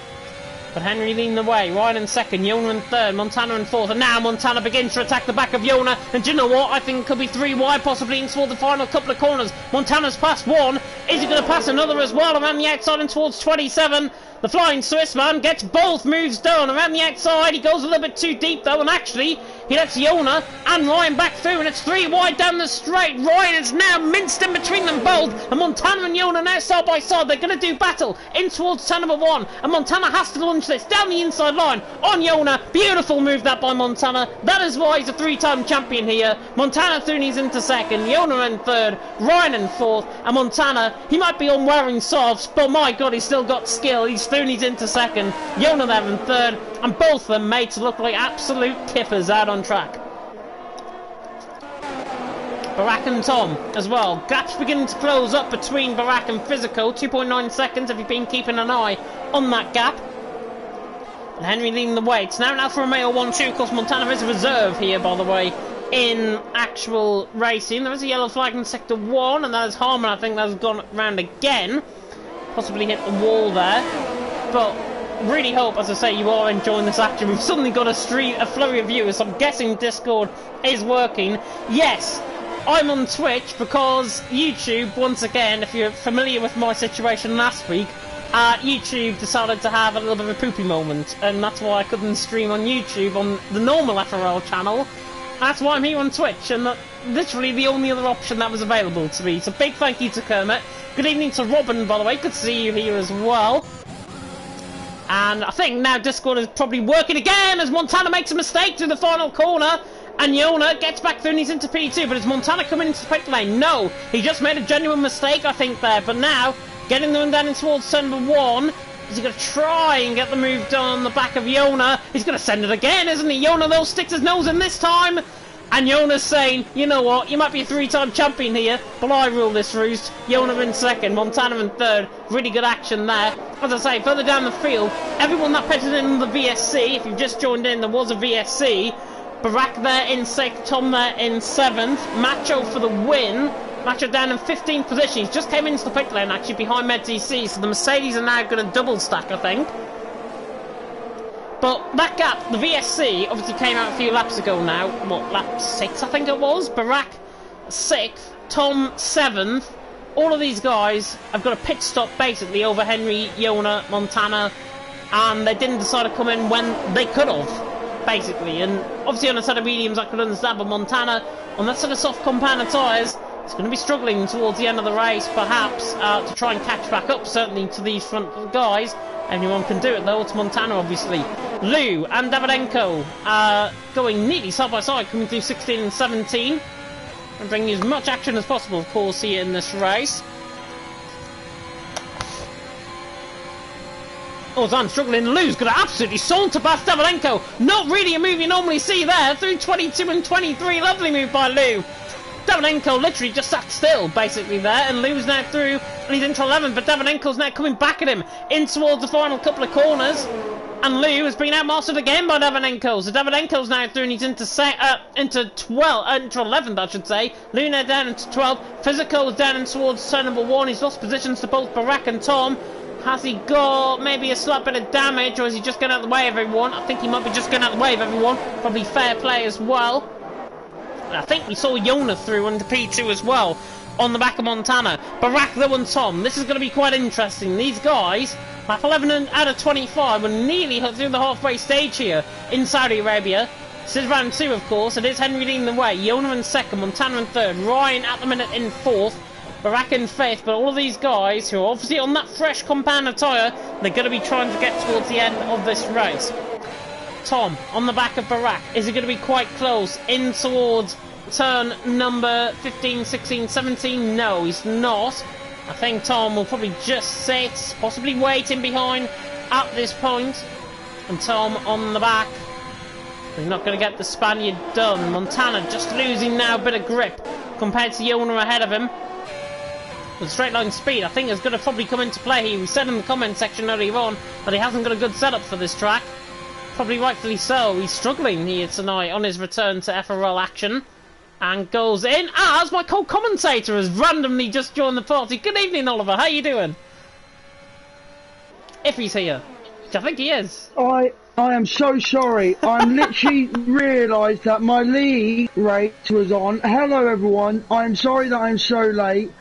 But Henry leading the way. Ryan in 2nd, Yona in 3rd, Montana in 4th. And now Montana begins to attack the back of Yona. And do you know what? I think it could be 3 wide, possibly in toward the final couple of corners. Montana's passed 1. Is he going to pass another as well around the outside in towards 27? The flying Swiss man gets both moves done around the outside. He goes a little bit too deep though, and actually he lets Yona and Ryan back through, and it's 3 wide down the straight. Ryan is now minced in between them both, and Montana and Yona now side by side. They're going to do battle in towards turn number 1, and Montana has to launch this down the inside line on Yona. Beautiful move that by Montana. That is why he's a 3-time champion here. Montana Thuni's into 2nd, Yona in 3rd, Ryan in 4th, and Montana, he might be on wearing softs, but my god, he's still got skill. Thuni's into 2nd, Yona there in 3rd, and both of them made to look like absolute kippers out on track. Barak and Tom as well. Gaps beginning to close up between Barak and Physical. 2.9 seconds if you've been keeping an eye on that gap. And Henry leading the way. It's now an Alfa Romeo 1-2. Of course, Montana is a reserve here, by the way, in actual racing. There is a yellow flag in Sector 1, and that is Harman. I think that's gone round again. Possibly hit the wall there. But really hope, as I say, you are enjoying this action. We've suddenly got a flurry of viewers. So I'm guessing Discord is working. Yes, I'm on Twitch because YouTube, once again, if you're familiar with my situation last week, YouTube decided to have a little bit of a poopy moment, and that's why I couldn't stream on YouTube on the normal FRL channel. That's why I'm here on Twitch, and literally the only other option that was available to me. So big thank you to Kermit. Good evening to Robin, by the way. Good to see you here as well. And I think now Discord is probably working again as Montana makes a mistake through the final corner. And Yona gets back through and he's into P2. But is Montana coming into the pit lane? No. He just made a genuine mistake, I think, there. But now, getting them down towards turn number 1. Is he going to try and get the move done on the back of Yona? He's going to send it again, isn't he? Yona, though, sticks his nose in this time. And Yona's saying, you know what, you might be a 3-time champion here, but I rule this roost. Yona in second, Montana in third. Really good action there. As I say, further down the field, everyone that pitted in the VSC, if you've just joined in, there was a VSC. Barack there in 6th, Tom there in 7th. Macho for the win. Macho down in 15th position. He's just came into the pit lane, actually, behind MedTC, so the Mercedes are now going to double stack, I think. But that gap, the VSC, obviously came out a few laps ago now. What, lap 6, I think it was? Barack 6th, Tom 7th. All of these guys have got a pit stop, basically, over Henry, Yona, Montana, and they didn't decide to come in when they could have, basically. And obviously on a set of mediums I could understand, but Montana, on that set of soft compound tyres, is going to be struggling towards the end of the race, perhaps, to try and catch back up, certainly, to these front guys. Anyone can do it, though. It's Montana, obviously. Lou and Davydenko going neatly side by side, coming through 16 and 17. And bringing as much action as possible, of course, here in this race. Oh, I'm struggling. Lou's going to absolutely saunter past Davydenko. Not really a move you normally see there. Through 22 and 23. Lovely move by Lou. Davydenko literally just sat still, basically, there, and Lou's now through, and he's into 11, but Davydenko's now coming back at him, in towards the final couple of corners, and Lou has been outmastered again by Davydenko, so Davydenko's now through, and he's into 11th, I should say. Lou now down into 12th, Physical is down in towards turn number 1, he's lost positions to both Barack and Tom. Has he got maybe a slight bit of damage, or is he just going out of the way of everyone? I think he might be just going out of the way of everyone, probably fair play as well. I think we saw Yona through into P2 as well, on the back of Montana. Barack, though, and Tom. This is going to be quite interesting. These guys, lap 11 out of 25, were nearly through the halfway stage here in Saudi Arabia. This is round 2, of course. It is Henry leading the way. Yona in 2nd, Montana in 3rd, Ryan at the minute in 4th, Barack in 5th. But all of these guys, who are obviously on that fresh compound tyre, they're going to be trying to get towards the end of this race. Tom on the back of Barack. Is it going to be quite close in towards turn number 15, 16, 17? No, he's not. I think Tom will probably just sit, possibly waiting behind at this point. And Tom on the back. He's not going to get the Spaniard done. Montana just losing now a bit of grip compared to Yona ahead of him. With straight line speed, I think is going to probably come into play here. We said in the comment section earlier on that he hasn't got a good setup for this track. Probably rightfully so. He's struggling here tonight on his return to FRL action. And goes in as my co-commentator has randomly just joined the party. Good evening, Oliver. How you doing? If he's here. Which I think he is. I am so sorry. I'm literally realised that my lead race was on. Hello, everyone. I'm sorry that I'm so late.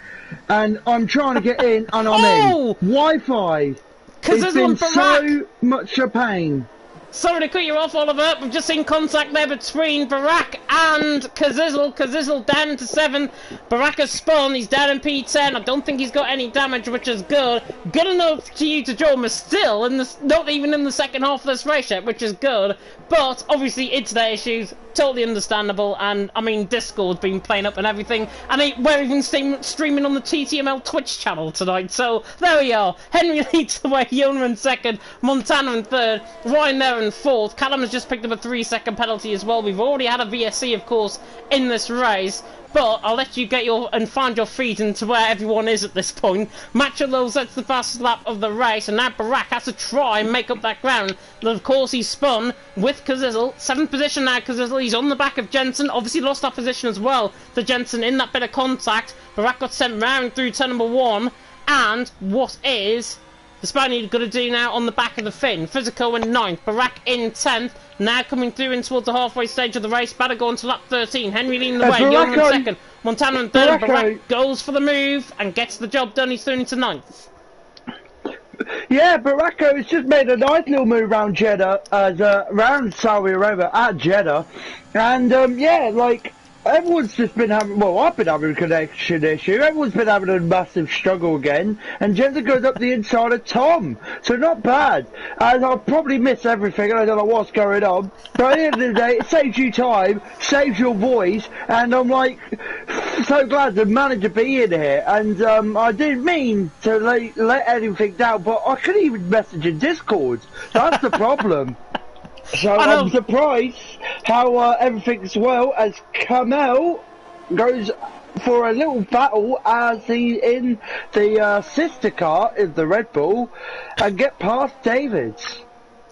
And I'm trying to get in and I'm in. Wi-Fi. It's been so much a pain. Sorry to cut you off, Oliver. We've just seen contact there between Barack and Kazizzle. Kazizzle down into 7th. Barack has spun. He's down in P10. I don't think he's got any damage, which is good. Good enough to you to join us still, not even in the second half of this race yet, which is good. But, obviously, internet issues. Totally understandable, and I mean Discord's been playing up and everything, and we're even streaming on the TTML Twitch channel tonight, so there we are. Henry leads the way, Yona in 2nd, Montana in 3rd, Ryan there in 4th, Callum has just picked up a 3-second penalty as well. We've already had a VSC, of course, in this race, but I'll let you get and find your feet into where everyone is at this point. Macho sets the fastest lap of the race, and now Barack has to try and make up that ground. But of course he's spun with Kazizzle. 7th position now, Kazizzle. He's on the back of Jensen. Obviously lost that position as well to Jensen in that bit of contact. Barack got sent round through turn number 1. And what is the Spaniard going to do now on the back of the fin. Physical in 9th, Barack in 10th. Now coming through in towards the halfway stage of the race. Better go on to lap 13. Henry leading the way. Young in 2nd. Montana in 3rd. Barack goes for the move and gets the job done. He's through into 9th. Yeah, Baracco has just made a nice little move around Jeddah, around Saudi Arabia at Jeddah. And, yeah, like, everyone's just been having, well, I've been having a connection issue. Everyone's been having a massive struggle again. And Jensen goes up the inside of Tom. So not bad. And I'll probably miss everything. I don't know what's going on. But at the end of the day, it saves you time, saves your voice. And I'm like, so glad to manage to be in here. And I didn't mean to let anything down, but I couldn't even message in Discord. That's the problem. So I'm surprised how everything's well as Kamel goes for a little battle as he's in the sister car in the Red Bull and get past Davids.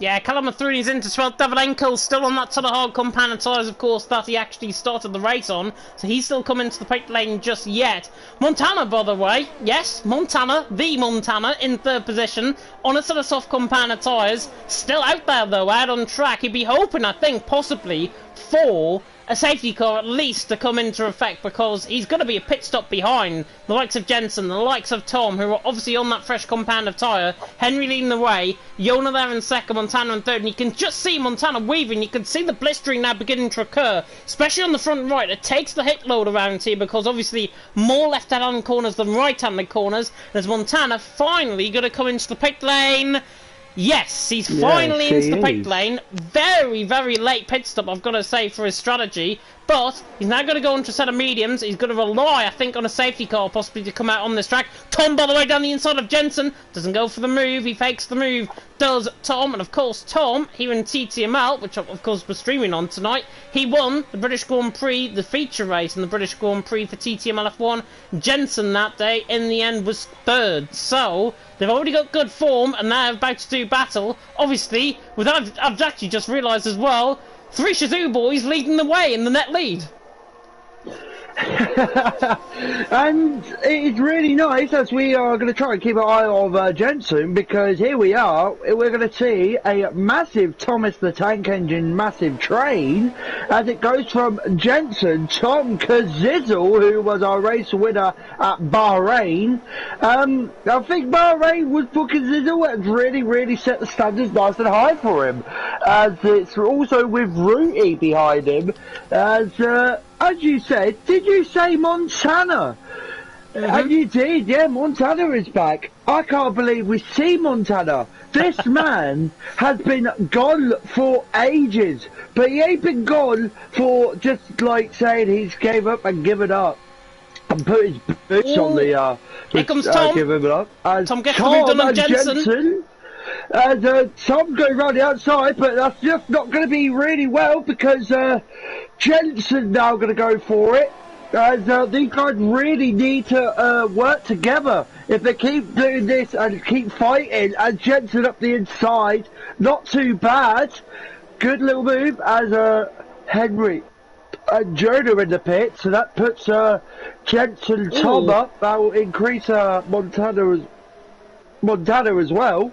Yeah, Callum Mathrooni's into 12th. Davidenko's still on that ton of hard compound tyres, of course, that he actually started the race on. So he's still coming to the pit lane just yet. Montana, by the way. Yes, Montana, the Montana, in 3rd position on a set of soft compound tyres. Still out there, though, out on track. He'd be hoping, I think, possibly for a safety car at least to come into effect, because he's going to be a pit stop behind the likes of Jensen, the likes of Tom, who are obviously on that fresh compound of tyre. Henry leading the way, Yona there in 2nd, Montana in 3rd, and you can just see Montana weaving. You can see the blistering now beginning to occur, especially on the front right. It takes the hit load around here because obviously more left-hand corners than right-handed corners. There's Montana finally going to come into the pit lane. Yes, he's finally into the pit lane. Very, very late pit stop, I've got to say, for his strategy. But he's now going to go into a set of mediums. He's going to rely, I think, on a safety car possibly to come out on this track. Tom, by the way, down the inside of Jensen. Doesn't go for the move. He fakes the move. Does Tom. And, of course, Tom, here in TTML, which, of course, we're streaming on tonight, he won the British Grand Prix, the feature race in the British Grand Prix for TTML F1. Jensen that day, in the end, was 3rd. So they've already got good form, and they're about to do battle. Obviously, I've actually just realised as well, 3 Shazoo boys leading the way in the net lead. And it's really nice as we are going to try and keep an eye on Jensen, because here we are, we're going to see a massive Thomas the Tank Engine massive train as it goes from Jensen, Tom Kazizzle, who was our race winner at Bahrain. I think Bahrain was for Kazizzle and really set the standards nice and high for him, as it's also with Rooty behind him, as you said, did you say Montana? And you did, yeah, Montana is back. I can't believe we see Montana. This man has been gone for ages, but he ain't been gone for just like saying he's gave up and given up. And put his boots on the, here comes Tom. Give him up. Tom gets the move done on Jensen. And Tom going around the outside, but that's just not going to be really well, because Jensen now going to go for it. As these guys really need to work together. If they keep doing this and keep fighting, and Jensen up the inside, not too bad. Good little move as Henry and Jonah in the pit, so that puts Jensen Tom up. That will increase Montana as well.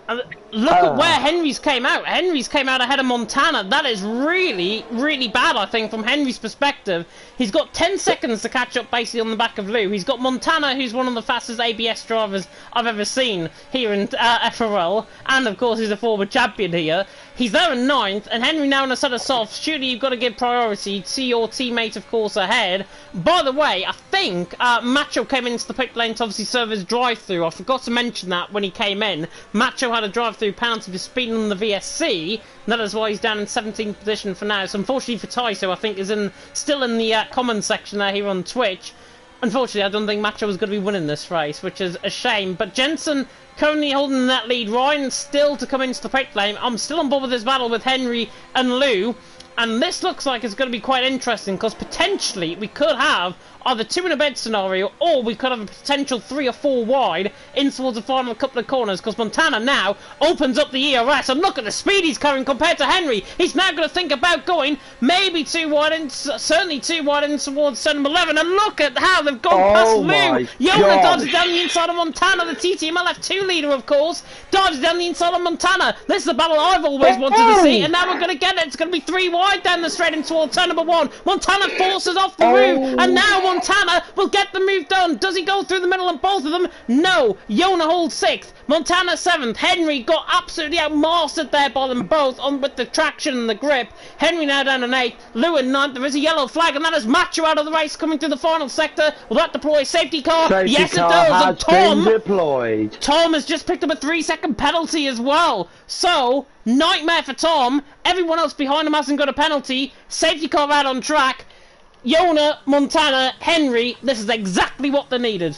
And look at where Henry's came out. Henry's came out ahead of Montana. That is really bad, I think, from Henry's perspective. He's got 10 seconds to catch up basically on the back of Lou. He's got Montana, who's one of the fastest ABS drivers I've ever seen here in FRL. And, of course, he's a former champion here. He's there in 9th, and Henry now in a set of softs. Surely you've got to give priority to your teammate, of course, ahead. By the way, I think Macho came into the pit lane to obviously serve his drive-through. I forgot to mention that when he came in. Macho had a drive-through penalty for speeding on the VSC. That is why he's down in 17th position for now. So unfortunately for Tyso, I think is still in the comments section there here on Twitch. Unfortunately, I don't think Macho was going to be winning this race, which is a shame. But Jensen currently holding that lead. Ryan still to come into the pit lane. I'm still on board with this battle with Henry and Lou. And this looks like it's going to be quite interesting because potentially we could have either 2 in a bed scenario, or we could have a potential 3 or 4 wide in towards the final couple of corners, because Montana now opens up the ERS, and look at the speed he's carrying compared to Henry. He's now going to think about going maybe 2 wide in, certainly 2 wide in towards turn 11, and look at how they've gone past Lou. Yona dodges down the inside of Montana, the TTML F2 leader, of course, dodges down the inside of Montana. This is the battle I've always wanted to see, and now we're going to get it. It's going to be 3 wide down the straight in towards turn number 1. Montana forces off the roof, and now Montana will get the move done. Does he go through the middle of both of them? No. Yona holds 6th. Montana 7th. Henry got absolutely outmastered there by them both on with the traction and the grip. Henry now down in 8th. Lou in 9th. There is a yellow flag, and that is Macho out of the race coming through the final sector. Will that deploy safety car? Yes, it does. And Tom, deployed. Tom has just picked up a 3-second penalty as well. So, nightmare for Tom. Everyone else behind him hasn't got a penalty. Safety car out on track. Yona, Montana, Henry, this is exactly what they needed.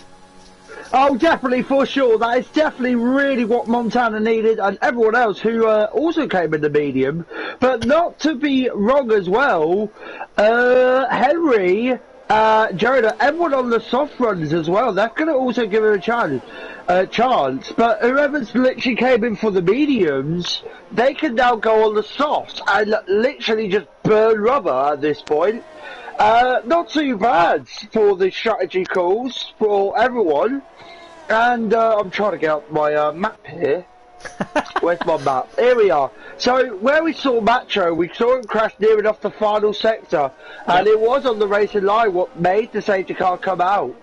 Oh, definitely, for sure. That is definitely really what Montana needed, and everyone else who also came in the medium. But not to be wrong as well, Henry, Jonah, everyone on the soft runs as well, that's going to also give him a chance. But whoever's literally came in for the mediums, they can now go on the softs and literally just burn rubber at this point. Not too bad for the strategy calls for everyone. And I'm trying to get out my map here. Where's my map? Here we are. So where we saw Macho, we saw him crash near enough the final sector, and it was on the racing line what made the safety car come out.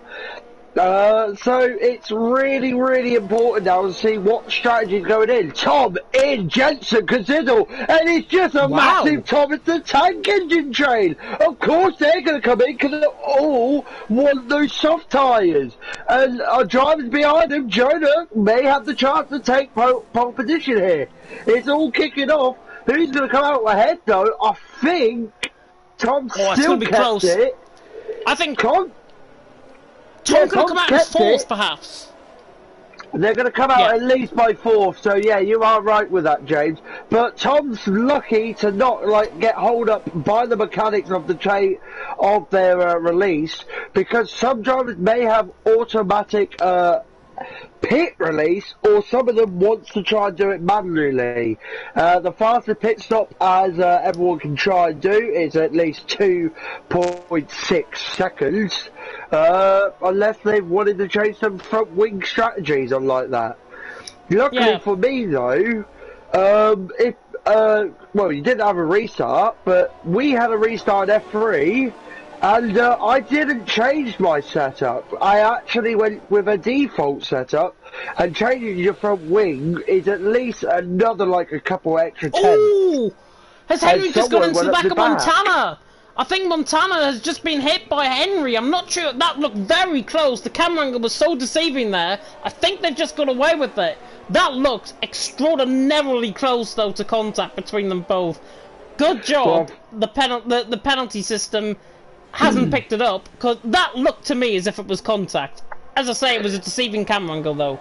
So it's really, really important now to see what strategy is going in. Tom in, Jensen, Kaziddle, and it's just a massive Thomas the Tank Engine train. Of course they're going to come in because they all want those soft tyres. And our drivers behind him, Jonah, may have the chance to take pole position here. It's all kicking off. Who's going to come out ahead though? I think Tom still kept it. I think Tom could come out as 4th, perhaps. They're going to come out at least by 4th, so yeah, you are right with that, James. But Tom's lucky to not get hold up by the mechanics of the of their release, because some drivers may have automatic pit release, or some of them wants to try and do it manually. The fastest pit stop, as everyone can try and do, is at least 2.6 seconds. Unless they've wanted to change some front wing strategies on like that. Luckily for me though, well, you didn't have a restart, but we had a restart in F3, and I didn't change my setup. I actually went with a default setup, and changing your front wing is at least another a couple extra tenths. Ooh! Has Henry just gone into the back of Montana? I think Montana has just been hit by Henry. I'm not sure. That looked very close. The camera angle was so deceiving there. I think they've just got away with it. That looked extraordinarily close, though, to contact between them both. Good job. Well, the penalty system hasn't picked it up, because that looked to me as if it was contact. As I say, it was a deceiving camera angle, though.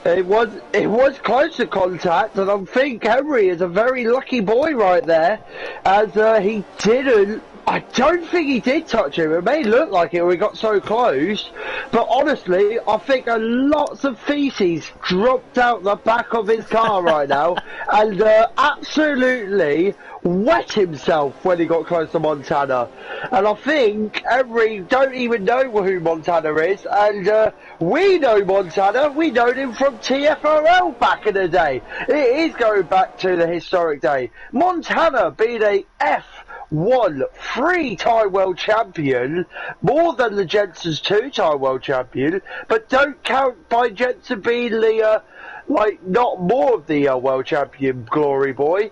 It was close to contact, and I think Henry is a very lucky boy right there, as he didn't. I don't think he did touch him. It may look like it when we got so close, but honestly, I think lots of feces dropped out the back of his car right now, and absolutely wet himself when he got close to Montana. And I think Henry don't even know who Montana is, and we know Montana. We know him from TFRL back in the day. It is going back to the historic day. Montana being a F1 3-time world champion, more than the Jensen's 2-time world champion, but don't count by Jensen being the not more of the world champion glory boy.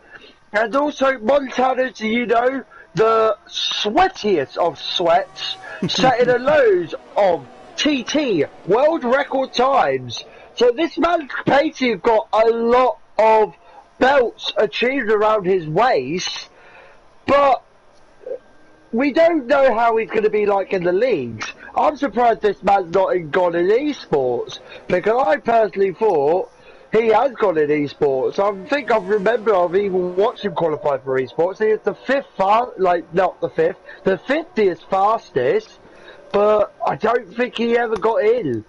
And also Montana's, the sweatiest of sweats, setting a load of TT world record times. So this man's basically got a lot of belts achieved around his waist, but we don't know how he's going to be in the leagues. I'm surprised this man's not gone in esports, because I personally thought he has gone in esports. I think I've even watched him qualify for esports. He is the the 50th fastest, but I don't think he ever got in.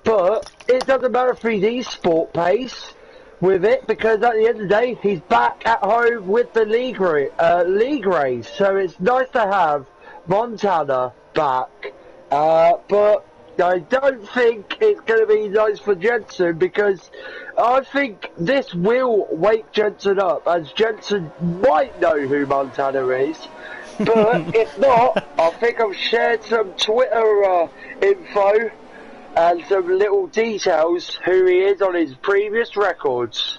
But it doesn't matter if he's esport pace with it, because at the end of the day, he's back at home with the league race. So it's nice to have Montana back. But I don't think it's going to be nice for Jensen, because I think this will wake Jensen up, as Jensen might know who Montana is. But if not, I think I've shared some Twitter info and some little details who he is on his previous records.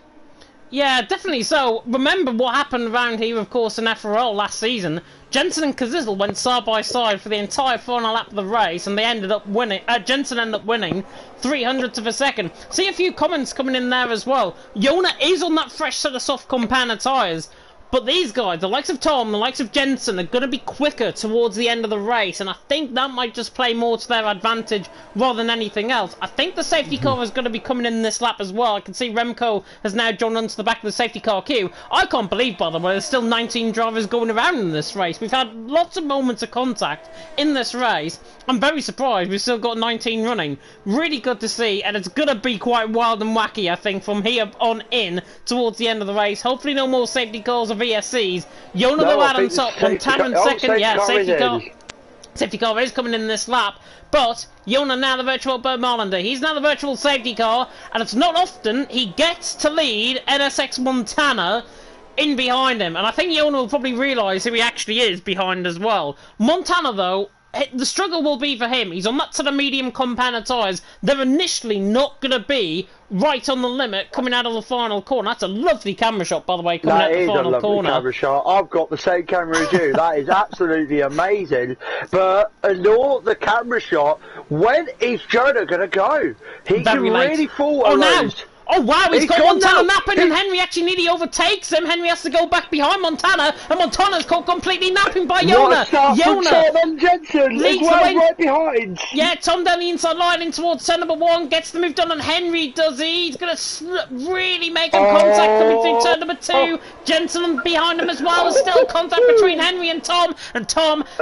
Yeah, definitely. So, remember what happened around here, of course, in FRL last season. Jensen and Kazizel went side by side for the entire final lap of the race, and they ended up winning. Jensen ended up winning 300th of a second. See a few comments coming in there as well. Yona is on that fresh set of soft compound tyres. But these guys, the likes of Tom, the likes of Jensen, are going to be quicker towards the end of the race, and I think that might just play more to their advantage rather than anything else. I think the safety car is going to be coming in this lap as well. I can see Remco has now joined onto the back of the safety car queue. I can't believe, by the way, there's still 19 drivers going around in this race. We've had lots of moments of contact in this race. I'm very surprised we've still got 19 running. Really good to see, and it's going to be quite wild and wacky, I think, from here on in towards the end of the race. Hopefully no more safety cars or VSCs. Yona though out on top, Montana in second. Yeah, safety car. Safety car is coming in this lap, but Yona now the virtual Bird Marlander. He's now the virtual safety car, and it's not often he gets to lead NSX Montana in behind him. And I think Yona will probably realise who he actually is behind as well. Montana, though, the struggle will be for him. He's on that sort of medium compound tyres. They're initially not going to be right on the limit coming out of the final corner. That's a lovely camera shot, by the way, coming out of the final corner. That is a lovely camera shot. I've got the same camera as you. That is absolutely amazing. But ignore the camera shot. When is Jonah going to go? He can really fall on those. Oh wow, he's got Montana napping, and Henry actually nearly overtakes him. Henry has to go back behind Montana, and Montana's caught completely napping by Yona. Yona Jensen leads right behind. Yeah, Tom down the inside line in towards turn number 1, gets the move done, and Henry does he. He's going to really make contact coming through turn number 2. Jensen behind him as well. There's still contact between Henry and Tom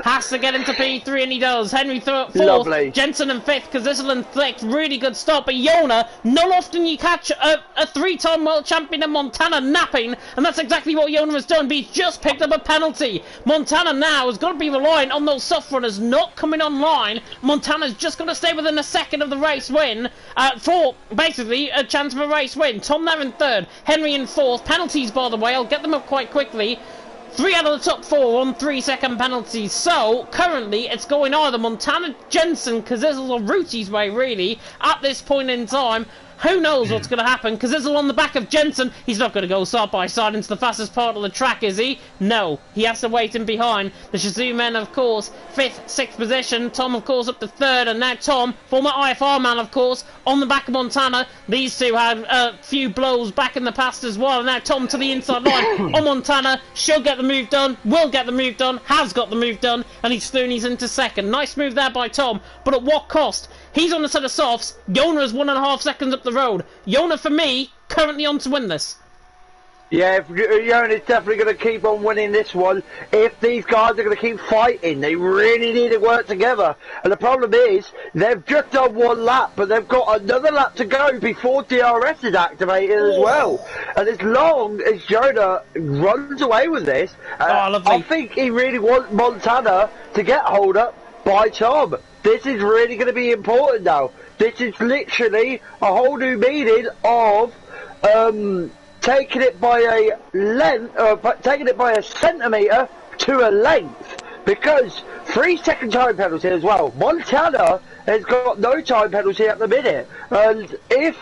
has to get into P3, and he does. Henry 4th, lovely. Jensen in 5th, Kazizel in 6th. Really good stop, but Yona, not often you catch a 3-time world champion in Montana napping, and that's exactly what Yona has done, but he's just picked up a penalty. Montana now has got to be relying on those soft runners not coming online. Montana's just got to stay within a second of the race win for basically a chance of a race win. Tom there in 3rd, Henry in 4th. Penalties, by the way, I'll get them up quite quickly. 3 out of the top 4 on 3-second penalties. So, currently, it's going either Montana, Jensen, Kazizel, or Ruti's way, really, at this point in time. Who knows what's going to happen? Because Kazizel on the back of Jensen. He's not going to go side by side into the fastest part of the track, is he? No. He has to wait in behind. The Shazoo men, of course, 5th, 6th position. Tom, of course, up to 3rd. And now Tom, former IFR man, of course, on the back of Montana. These two had a few blows back in the past as well. And now Tom to the inside line on Montana. She'll get the move done. Will get the move done. Has got the move done. And he's Slooney's into 2nd. Nice move there by Tom. But at what cost? He's on a set of softs. Yona is 1.5 seconds up the road. Yona, for me, currently on to win this. Yeah, Yona's definitely going to keep on winning this one. If these guys are going to keep fighting, they really need to work together. And the problem is, they've just done 1 lap, but they've got another lap to go before DRS is activated as well. And as long as Yona runs away with this, I think he really wants Montana to get hold up by Tom. This is really going to be important now. This is literally a whole new meaning of taking it by a length, taking it by a centimetre to a length. Because 3-second time penalty as well. Montana has got no time penalty at the minute, and if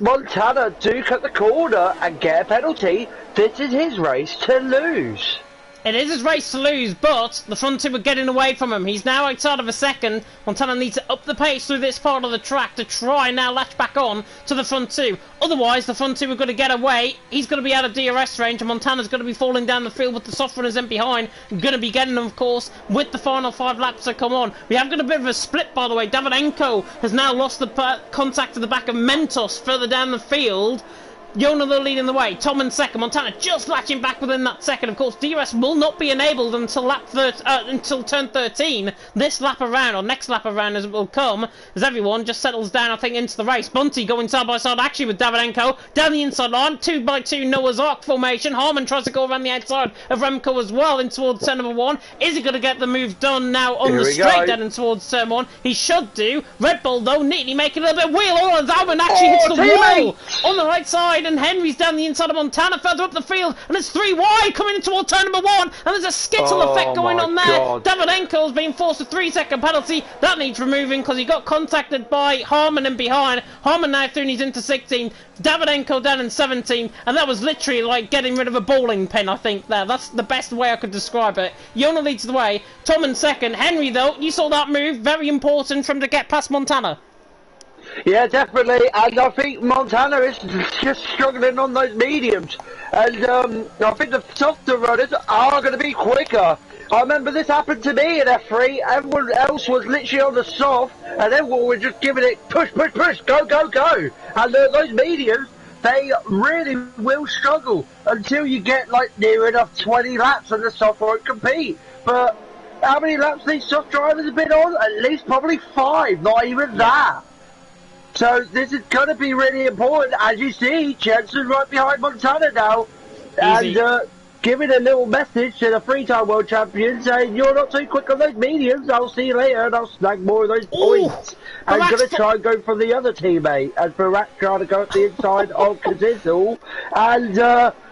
Montana do cut the corner and get a penalty, this is his race to lose. It is his race to lose, but the front two are getting away from him. He's now outside of a second. Montana needs to up the pace through this part of the track to try and now latch back on to the front two. Otherwise, the front two are going to get away. He's going to be out of DRS range, and Montana's going to be falling down the field with the soft runners in behind. Going to be getting them, of course, with the final 5 laps to come on. We have got a bit of a split, by the way. Davidenko has now lost the contact to the back of Mentos further down the field. Yona though leading the way, Tom in second, Montana just latching back within that second. Of course, DRS will not be enabled until until turn 13. This lap around, or next lap around as it will come, as everyone just settles down, I think, into the race. Bunty going side by side actually with Davidenko, down the inside line, 2x2 Noah's Ark formation. Harmon tries to go around the outside of Remco as well in towards turn number 1. Is he going to get the move done now on the straight down in towards turn 1? He should do. Red Bull though, neatly making a little bit of wheel. Oh, and Albon actually hits the wall on the right side. And Henry's down the inside of Montana, further up the field, and it's 3 wide coming in toward turn number 1, and there's a skittle effect going on there. Davidenko's being forced a 3-second penalty. That needs removing because he got contacted by Harmon in behind. Harmon now through, and he's into 16. Davidenko down in 17, and that was literally like getting rid of a bowling pin, I think, there. That's the best way I could describe it. Yona leads the way, Tom in second. Henry, though, you saw that move, very important for him to get past Montana. Yeah, definitely, and I think Montana is just struggling on those mediums, and I think the softer runners are going to be quicker. I remember this happened to me in F3, everyone else was literally on the soft, and everyone was just giving it push, push, push, go, go, go, and those mediums, they really will struggle until you get like near enough 20 laps and the soft won't compete. But how many laps these soft drivers have been on? At least probably 5, not even that. So this is going to be really important. As you see, Jensen right behind Montana now. Easy. And giving a little message to the 3-time world champion saying, you're not too quick on those mediums, I'll see you later and I'll snag more of those points. And going to try and go for the other teammate. And Barak trying to go up the inside of Kazizel. And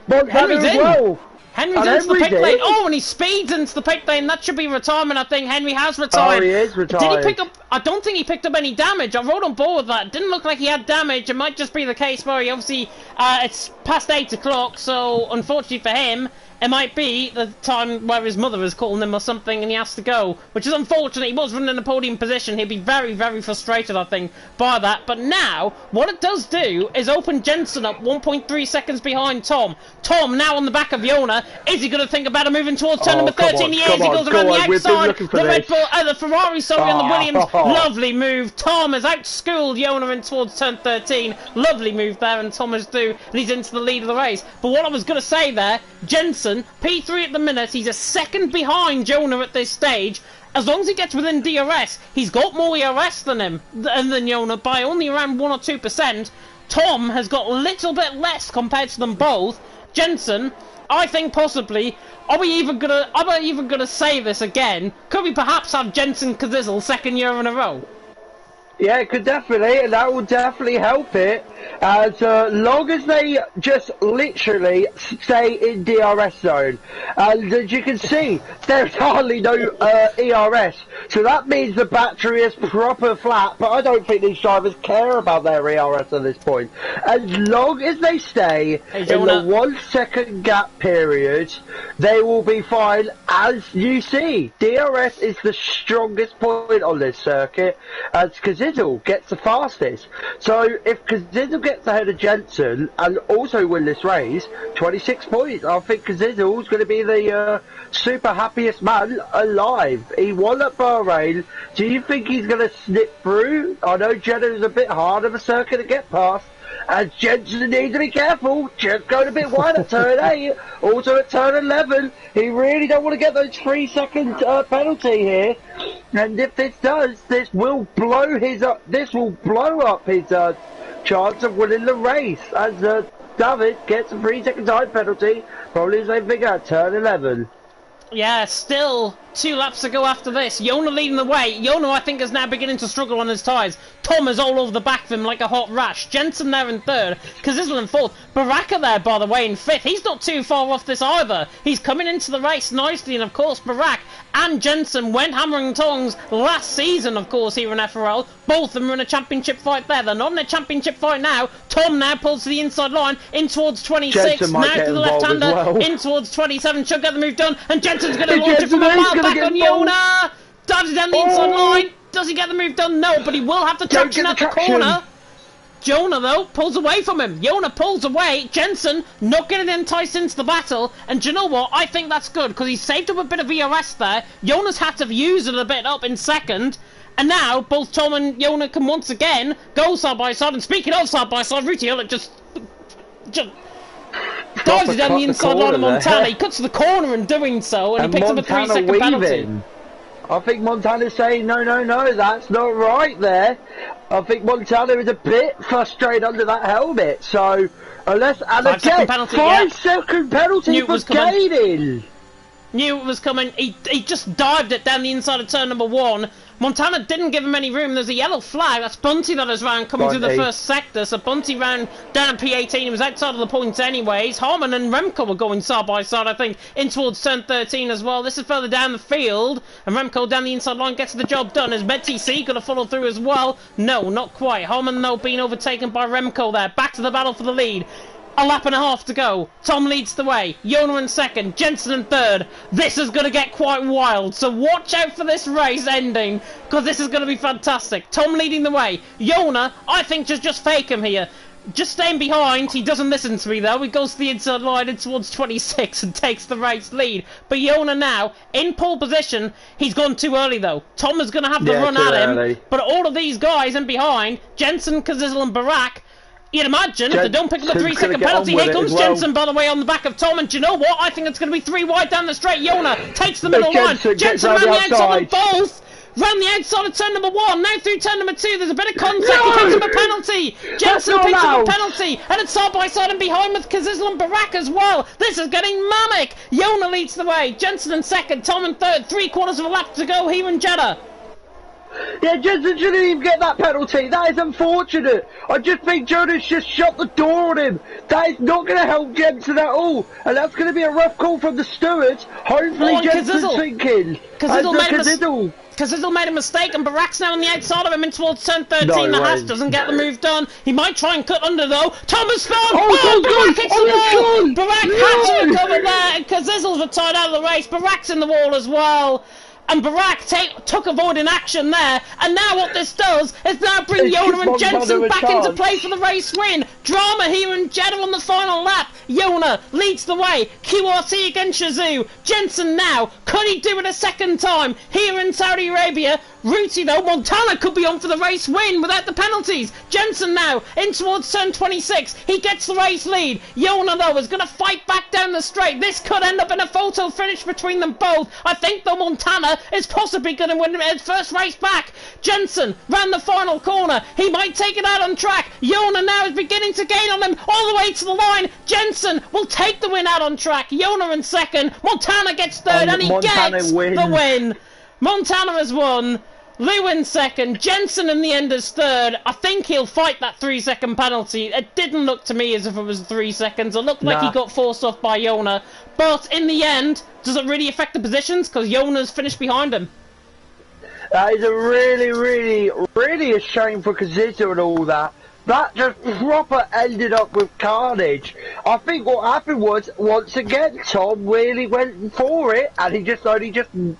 Montana as well. Henry's into the pit lane. Oh, and he speeds into the pit lane. That should be retirement, I think. Henry has retired. Oh, he is retired. Did he pick up... I don't think he picked up any damage. I wrote on board with that. It didn't look like he had damage. It might just be the case where he obviously... it's past 8 o'clock, so unfortunately for him, it might be the time where his mother is calling him or something and he has to go, which is unfortunate. He was running in a podium position. He'd be very, very frustrated, I think, by that. But now, what it does do is open Jensen up 1.3 seconds behind Tom. Tom now on the back of Yona. Is he going to think about a moving towards turn number 13? He is. He goes around the outside. The Red Bull, the Ferrari, sorry, on the Williams. Lovely move. Tom has outschooled Yona in towards turn 13. Lovely move there, and Tom is through, and he's into the lead of the race. But what I was going to say there, Jensen, P3 at the minute, he's a second behind Jonah at this stage. As long as he gets within DRS, he's got more ERS than him, than Jonah, by only around 1 or 2%. Tom has got a little bit less compared to them both. Jensen, I think possibly, are we even gonna say this again? Could we perhaps have Jensen Kazizel second year in a row? Yeah, it could definitely, and that will definitely help it. As long as they just literally stay in DRS zone. And as you can see, there's hardly no ERS. So that means the battery is proper flat, but I don't think these drivers care about their ERS at this point. As long as they stay in the 1 second gap period, they will be fine. As you see, DRS is the strongest point on this circuit, as Kazizel gets the fastest. So if Kazizel gets ahead of Jensen and also win this race, 26 points, I think Kazizel's going to be the super happiest man alive. He won at Bahrain. Do you think he's going to snip through? I know Jeddah a bit hard of a circuit to get past, and Jensen needs to be careful. Just going a bit wide at turn 8, also at turn 11. He really don't want to get those 3-second penalty here. And if this does, this will blow up his chance of winning the race, as David gets a 3-second time penalty, probably the same thing at turn 11. Yeah, still 2 laps to go after this. Yona leading the way. Yona, I think, is now beginning to struggle on his tyres. Tom is all over the back of him like a hot rash. Jensen there in 3rd. Kazizel in 4th. Baraka there, by the way, in 5th. He's not too far off this either. He's coming into the race nicely, and of course, Barak and Jensen went hammering tongs last season, of course, here in FRL. Both of them are in a championship fight there. They're not in a championship fight now. Tom now pulls to the inside line, in towards 26. Now to the left-hander, in towards 27. Should get the move done, and Jensen's going to launch it from a mile back on Yona. Dives it down the inside line. Does he get the move done? No, but he will have the traction at the corner. Jonah, though, pulls away from him. Yona pulls away. Jensen not getting enticed into the battle. And do you know what? I think that's good, because he saved up a bit of ERS there. Yona's had to use it a bit up in 2nd. And now, both Tom and Yona can once again go side by side. And speaking of side by side, Ruti Hillett just dives it down the inside line of Montana. He cuts to the corner in doing so, and he picks up a 3-second penalty. I think Montana's saying, no, that's not right there. I think Montana is a bit frustrated under that helmet. So, unless... And 5-second penalty, 5-second penalty for Gaydon. Knew it was coming. He just dived it down the inside of turn number 1. Montana didn't give him any room. There's a yellow flag. That's Bunty that is round coming through the first sector. So Bunty round down at P18. He was outside of the points anyways. Harmon and Remco were going side by side, I think, in towards turn 13 as well. This is further down the field. And Remco down the inside line gets the job done. Is MedTC going to follow through as well? No, not quite. Harmon, though, being overtaken by Remco there. Back to the battle for the lead. A lap and a half to go. Tom leads the way. Yona in 2nd. Jensen in 3rd. This is going to get quite wild. So watch out for this race ending, because this is going to be fantastic. Tom leading the way. Yona, I think, just fake him here. Just staying behind. He doesn't listen to me, though. He goes to the inside line in towards 26 and takes the race lead. But Yona now, in pole position. He's gone too early, though. Tom is going to have to run at him. But all of these guys in behind, Jensen, Kazizel and Barak, you'd imagine, if they don't pick up a 3-second penalty, here comes Jensen, by the way, on the back of Tom, and do you know what? I think it's going to be 3 wide down the straight. Yona takes the middle line. Jensen ran the outside of both. Ran the outside of turn number 1. Now through turn number 2. There's a bit of contact. He picks up a penalty. Jensen picks up a penalty. And it's side by side and behind with Kazizel and Barak as well. This is getting manic. Yona leads the way. Jensen in 2nd. Tom in 3rd. 3/4 of a lap to go here in Jeddah. Yeah, Jensen shouldn't even get that penalty. That is unfortunate. I just think Jonas just shut the door on him. That is not going to help Jensen at all. And that's going to be a rough call from the stewards. Hopefully Jensen's thinking. Kazizel made a mistake, and Barak's now on the outside of him in towards turn 13. The Haas doesn't get the move done. He might try and cut under, though. Thomas fell! Barak hits the wall! Barak had to recover there, and Kazizel's retired out of the race. Barak's in the wall as well. And Barak took avoiding action there, and now what this does is now bring Yona and Jensen back into play for the race win. Drama here in Jeddah on the final lap. Yona leads the way. QRT against Shazoo. Jensen now, could he do it a second time here in Saudi Arabia? Ruti, though, Montana could be on for the race win without the penalties. Jensen now in towards turn 26. He gets the race lead. Yona, though, is going to fight back down the straight. This could end up in a photo finish between them both. I think, though, Montana is possibly going to win his first race back. Jensen ran the final corner. He might take it out on track. Yona now is beginning to gain on him all the way to the line. Jensen will take the win out on track. Yona in 2nd. Montana gets 3rd, and he gets the win. Montana has won. Lou in 2nd, Jensen in the end is 3rd. I think he'll fight that 3-second penalty. It didn't look to me as if it was 3 seconds. It looked like he got forced off by Yona. But in the end, does it really affect the positions? Because Yona's finished behind him. That is a really a shame for Kazizel and all that. That just proper ended up with carnage. I think what happened was, once again, Tom really went for it, and he just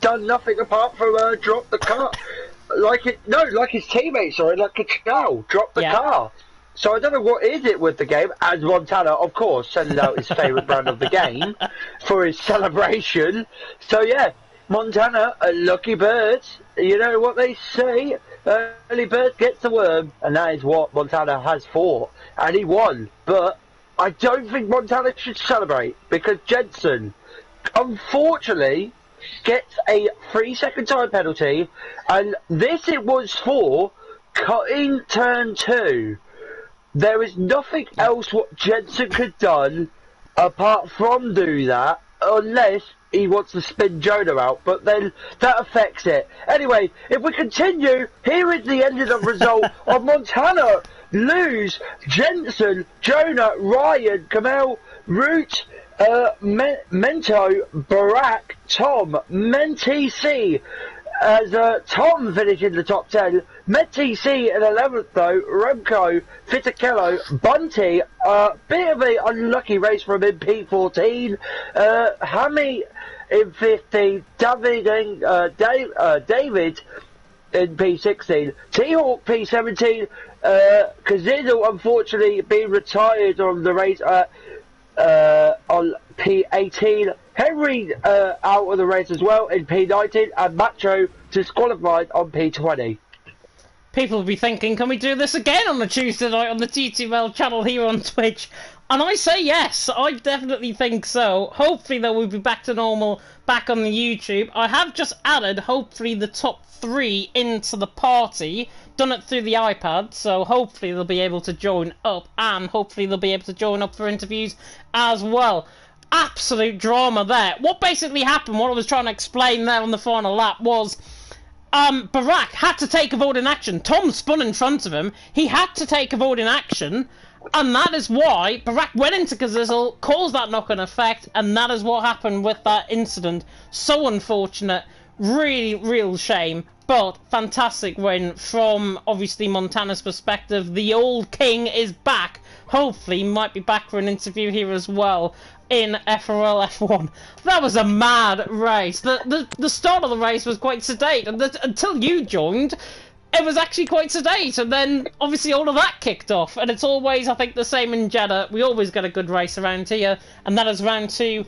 done nothing apart from drop the car. Like his teammates, like a cow, drop the car. So I don't know what is it with the game, as Montana, of course, sending out his favourite brand of the game for his celebration. So yeah, Montana, a lucky bird. You know what they say, early bird gets the worm, and that is what Montana has fought, and he won. But I don't think Montana should celebrate, because Jensen, unfortunately, gets a 3-second time penalty, and this it was for cutting turn 2. There is nothing else what Jensen could have done apart from do that, unless he wants to spin Jonah out, but then that affects it. Anyway, if we continue, here is the ending of result of Montana lose Jensen, Jonah, Ryan, Kamel, Root, Mento, Barack, Tom, Menti C. As Tom finished in the top 10, Menti C in 11th though, Remco, Fitakello, Bunty, bit of an unlucky race from him, P14, Hammy in 15, David in P16, T-Hawk P17, Kazidal unfortunately being retired on the race on P18, Henry out of the race as well in P19, and Macho disqualified on P20. People will be thinking, can we do this again on a Tuesday night on the TTML channel here on Twitch? And I say yes, I definitely think so. Hopefully though we'll be back to normal back on the YouTube. I have just added hopefully the top 3 into the party. Done it through the iPad, so hopefully they'll be able to join up, and hopefully they'll be able to join up for interviews as well. Absolute drama there. What basically happened, what I was trying to explain there on the final lap was Barack had to take a voting action. Tom spun in front of him. He had to take a voting action, and that is why Barack went into Kazizzle, caused that knock-on effect, and that is what happened with that incident. So unfortunate. Really, real shame. But fantastic win from, obviously, Montana's perspective. The old king is back. Hopefully, might be back for an interview here as well in FRL F1. That was a mad race. The start of the race was quite sedate. And until you joined, it was actually quite sedate. And then, obviously, all of that kicked off. And it's always, I think, the same in Jeddah. We always get a good race around here. And that is round 2.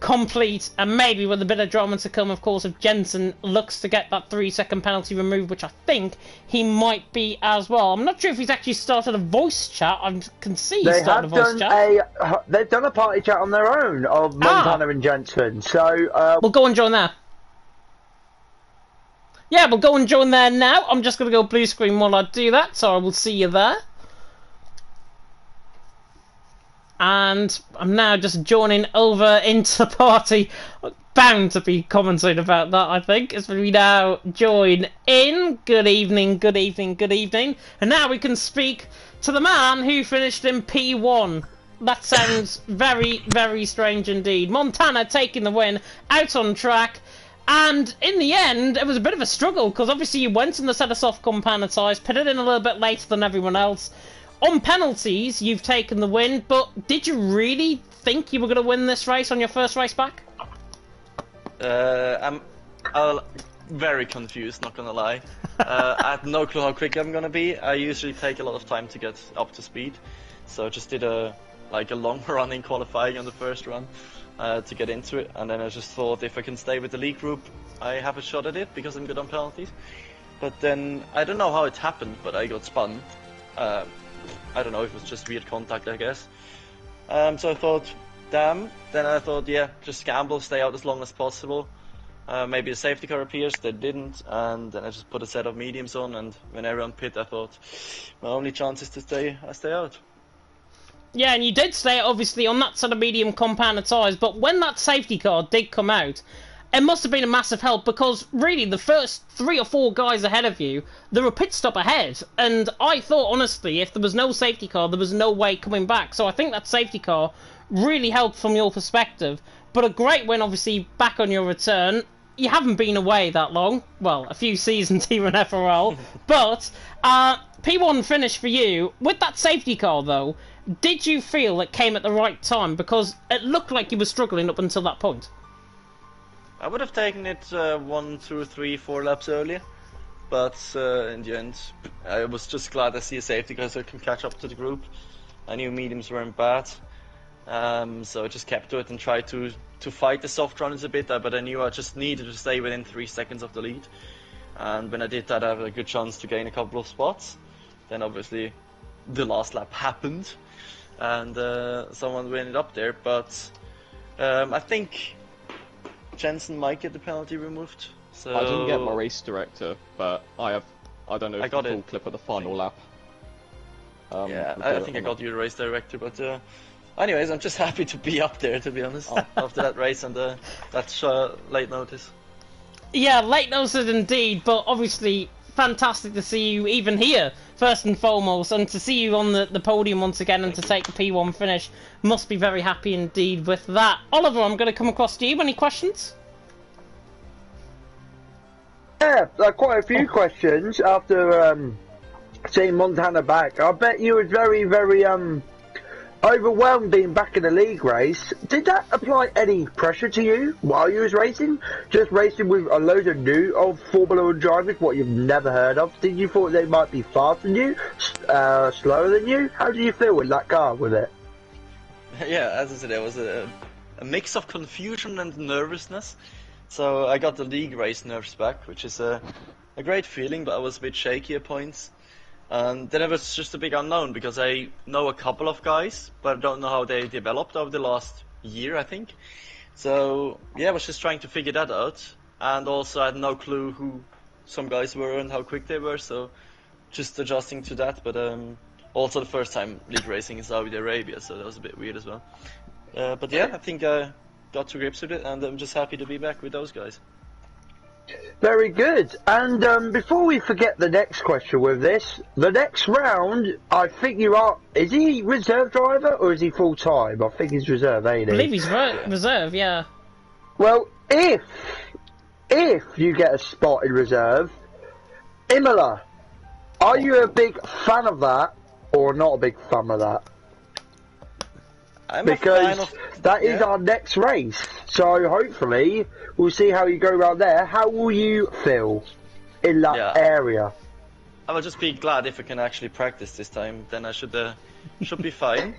Complete, and maybe with a bit of drama to come, of course, if Jensen looks to get that 3-second penalty removed, which I think he might be as well. I'm not sure if he's actually started a voice chat. I can see he's started a voice chat. They've done a party chat on their own of Montana and Jensen, so we'll go and join there. Yeah, we'll go and join there now. I'm just going to go blue screen while I do that, so I will see you there. And I'm now just joining over into the party. Bound to be commenting about that, I think, as we now join in. Good evening, good evening, good evening. And now we can speak to the man who finished in P1. That sounds very, very strange indeed. Montana taking the win, out on track. And in the end, it was a bit of a struggle, because obviously you went in the set of soft compound tyres, pitted in a little bit later than everyone else. On penalties, you've taken the win, but did you really think you were going to win this race on your first race back? I'm very confused, not gonna lie. I had no clue how quick I'm gonna be. I usually take a lot of time to get up to speed, so I just did a long running qualifying on the first run to get into it, and then I just thought if I can stay with the lead group, I have a shot at it because I'm good on penalties. But then I don't know how it happened, but I got spun. I don't know if it was just weird contact, I guess. So I thought, damn. Then I thought, yeah, just gamble, stay out as long as possible. Maybe a safety car appears, they didn't, and then I just put a set of mediums on, and when everyone pit, I thought, my only chance is to stay out. Yeah, and you did stay, obviously, on that sort of medium compound tyres, but when that safety car did come out, it must have been a massive help, because really the first 3 or 4 guys ahead of you, there were pit stop ahead, and I thought honestly if there was no safety car there was no way coming back, so I think that safety car really helped from your perspective. But a great win obviously back on your return. You haven't been away that long, well, a few seasons here in FRL, but P1 finish for you. With that safety car though, did you feel it came at the right time, because it looked like you were struggling up until that point? I would have taken it 1, 2, 3, 4 laps earlier, but in the end, I was just glad I see a safety car so I can catch up to the group. I knew mediums weren't bad, so I just kept to it and tried to fight the soft runners a bit, but I knew I just needed to stay within 3 seconds of the lead. And when I did that, I had a good chance to gain a couple of spots. Then obviously the last lap happened, and someone ended up there, but I think Jensen might get the penalty removed. So I didn't get my race director, but I don't know if the full clip of the final lap. Yeah, I think I got you the race director, but Anyways, I'm just happy to be up there, to be honest, after that race and that late notice. Yeah, late notice indeed, but obviously fantastic to see you even here, first and foremost, and to see you on the podium once again and to take the P1 finish. Must be very happy indeed with that. Oliver, I'm going to come across to you. Any questions? Yeah, quite a few questions after seeing Montana back. I bet you was very, very overwhelmed being back in the league race. Did that apply any pressure to you while you was racing? Just racing with a load of new old Formula 1 drivers, what you've never heard of? Did you thought they might be faster than you, slower than you? How do you feel with that car with it? Yeah, as I said, it was a mix of confusion and nervousness. So I got the league race nerves back, which is a great feeling, but I was a bit shaky at points. And then it was just a big unknown, because I know a couple of guys, but I don't know how they developed over the last year, I think. So yeah, I was just trying to figure that out. And also I had no clue who some guys were and how quick they were, so just adjusting to that. But also the first time league racing in Saudi Arabia, so that was a bit weird as well. But yeah, I think I got to grips with it, and I'm just happy to be back with those guys. Very good. And before we forget the next question with this, the next round, I think you are... Is he reserve driver or is he full-time? I think he's reserve, ain't he? I believe he's reserve, yeah. Well, if you get a spot in reserve, Imola, are you a big fan of that or not a big fan of that? Because that is our next race, so hopefully we'll see how you go around there. How will you feel in that area? I will just be glad if I can actually practice this time. Then I should be fine.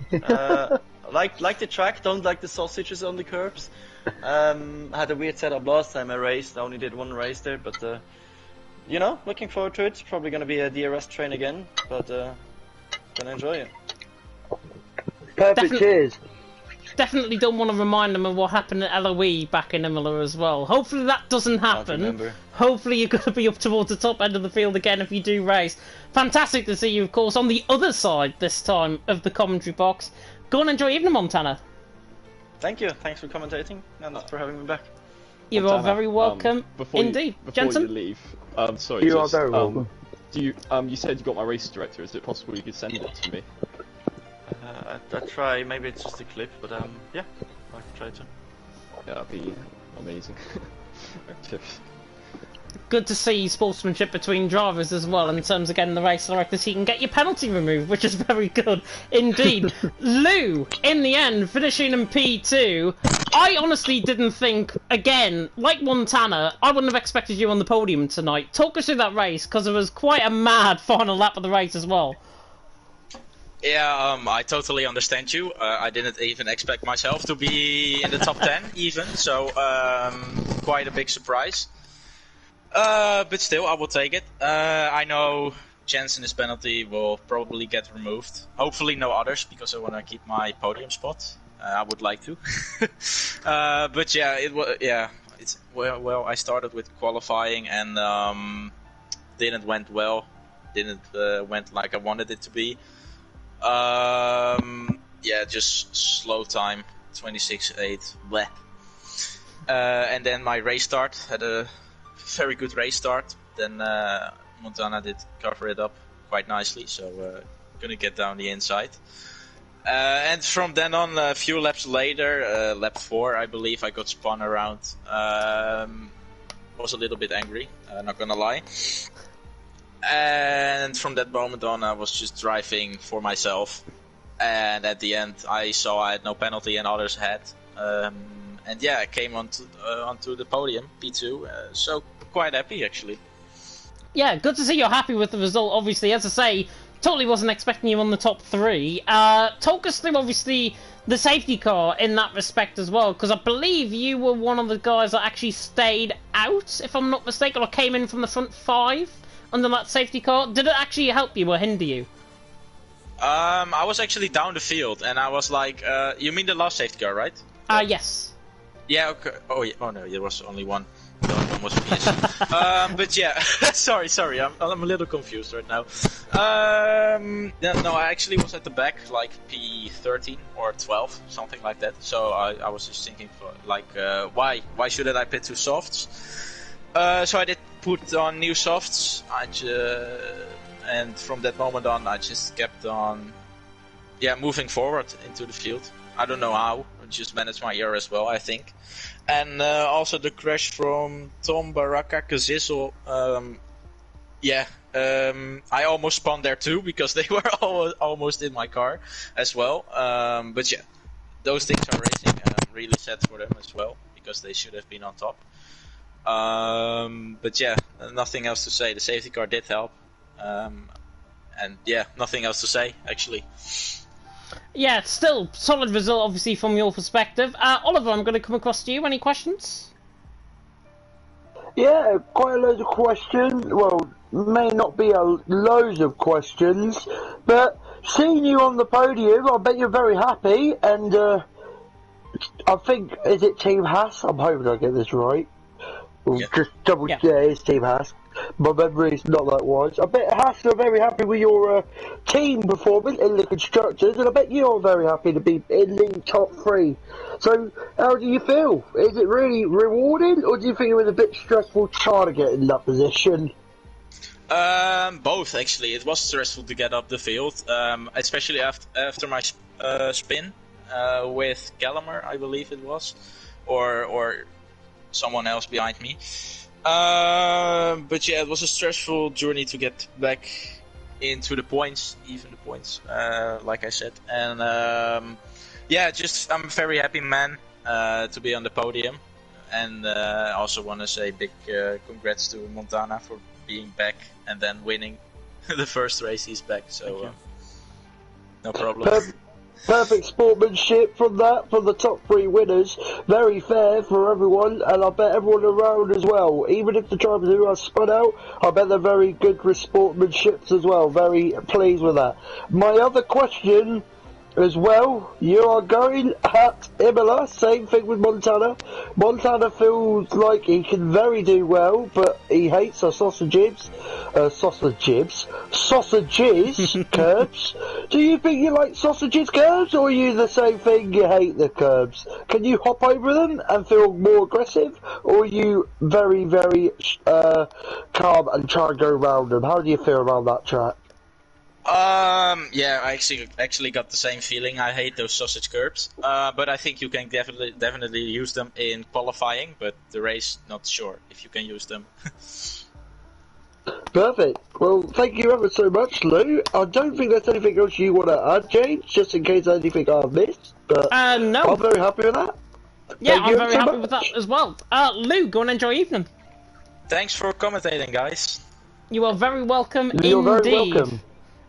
Like the track, don't like the sausages on the curbs. I had a weird setup last time I raced. I only did one race there, but you know, looking forward to it. It's probably going to be a DRS train again, but gonna enjoy it. Perfect, cheers. Definitely don't want to remind them of what happened at LOE back in Imola as well. Hopefully that doesn't happen. Hopefully you're going to be up towards the top end of the field again if you do race. Fantastic to see you, of course, on the other side this time of the commentary box. Go and enjoy evening, Montana. Thank you. Thanks for commentating and for having me back. You Montana, are very welcome. Indeed. Before Jensen? you leave, sorry, you are very welcome. Do you you said you got my race director. Is it possible you could send it to me? I try. Maybe it's just a clip, but yeah, I can try to. Yeah, that'd be amazing. Good to see sportsmanship between drivers as well in terms of getting the race director so you can get your penalty removed, which is very good indeed. Lou, in the end, finishing in P2. I honestly didn't think, again, like Montana, I wouldn't have expected you on the podium tonight. Talk us through that race, because it was quite a mad final lap of the race as well. Yeah, I totally understand you. I didn't even expect myself to be in the top 10 even, so quite a big surprise. But still, I will take it. I know Jensen's penalty will probably get removed. Hopefully no others, because I want to keep my podium spot. I would like to. But yeah, it's well. I started with qualifying and didn't went well. Didn't went like I wanted it to be. Yeah, just slow time, 26.8, bleh. And then my race start, had a very good race start. Then Montana did cover it up quite nicely, so gonna get down the inside. And from then on, a few laps later, lap 4, I believe, I got spun around. Was a little bit angry, not gonna lie. And from that moment on, I was just driving for myself. And at the end, I saw I had no penalty and others had. And yeah, I came onto the podium, P2. So quite happy, actually. Yeah, good to see you're happy with the result. Obviously, as I say, totally wasn't expecting you on the top 3. Talk us through, obviously, the safety car in that respect as well, because I believe you were one of the guys that actually stayed out, if I'm not mistaken, or came in from the front 5 under that safety car. Did it actually help you or hinder you? I was actually down the field, and I was like, you mean the last safety car, right? Yes. Yeah, okay. Oh, yeah. Oh no, there was only one. The other one was PS. But yeah, sorry, I'm a little confused right now. No, I actually was at the back, like P13 or 12, something like that. So I was just thinking, why shouldn't I pit 2 softs? So I did put on new softs. And from that moment on, I just kept on, moving forward into the field. I don't know how. I just managed my ear as well, I think. And also the crash from Tom, Baraka, Kazizel. I almost spun there too because they were almost in my car as well. But yeah, those things are racing. And I'm really sad for them as well because they should have been on top. But yeah, nothing else to say. The safety car did help. And yeah, nothing else to say actually. Yeah, still solid result, obviously, from your perspective. Oliver, I'm going to come across to you. Any questions? Yeah, quite a loads of questions. Well, may not be loads of questions, but seeing you on the podium, I bet you're very happy. And I think, is it Team Haas? I'm hoping I get this right. Well, just double check, it's Team Haas. My memory's not that wise. I bet Haas are very happy with your team performance in the constructors, and I bet you're very happy to be in the top 3. So, how do you feel? Is it really rewarding, or do you think it was a bit stressful trying to get in that position? Both actually. It was stressful to get up the field, especially after my spin with Gallagher, I believe it was, or someone else behind me. But yeah, it was a stressful journey to get back into the points, even the points, like I said. And I'm a very happy man to be on the podium. And I also want to say big congrats to Montana for being back and then winning the first race he's back. So no problem. Perfect sportsmanship from the top 3 winners. Very fair for everyone, and I bet everyone around as well. Even if the drivers who are spun out, I bet they're very good with sportsmanship as well. Very pleased with that. My other question as well, you are going at Imola, same thing with Montana. Montana feels like he can very do well, but he hates our sausages curbs. Do you think you like sausages curbs, or are you the same thing, you hate the curbs? Can you hop over them and feel more aggressive, or are you very, very calm and try and go around them? How do you feel around that track? I actually got the same feeling. I hate those sausage curbs, but I think you can definitely use them in qualifying, but the race, not sure if you can use them. Perfect. Well, thank you ever so much, Lou. I don't think there's anything else you want to add, James, just in case there's anything I've missed, but no. I'm very happy with that. Yeah, I'm very happy with that as well. Lou, go and enjoy your evening. Thanks for commentating, guys. You are very welcome indeed. You're very welcome.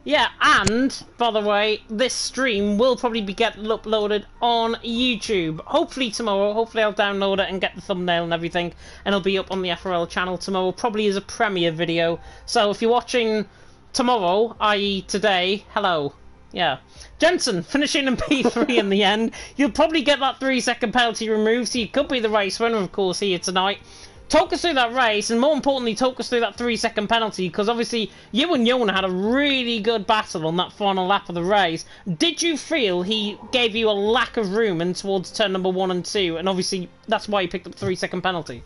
Yeah, and, by the way, this stream will probably be getting uploaded on YouTube. Hopefully tomorrow. Hopefully I'll download it and get the thumbnail and everything, and it'll be up on the FRL channel tomorrow, probably as a premiere video. So if you're watching tomorrow, i.e. today, hello. Yeah. Jensen, finishing in P3 in the end. You'll probably get that 3-second penalty removed, so you could be the race winner, of course, here tonight. Talk us through that race, and more importantly, talk us through that 3-second penalty, because obviously you and Jona had a really good battle on that final lap of the race. Did you feel he gave you a lack of room in towards turn number 1 and 2, and obviously that's why you picked up 3-second penalty?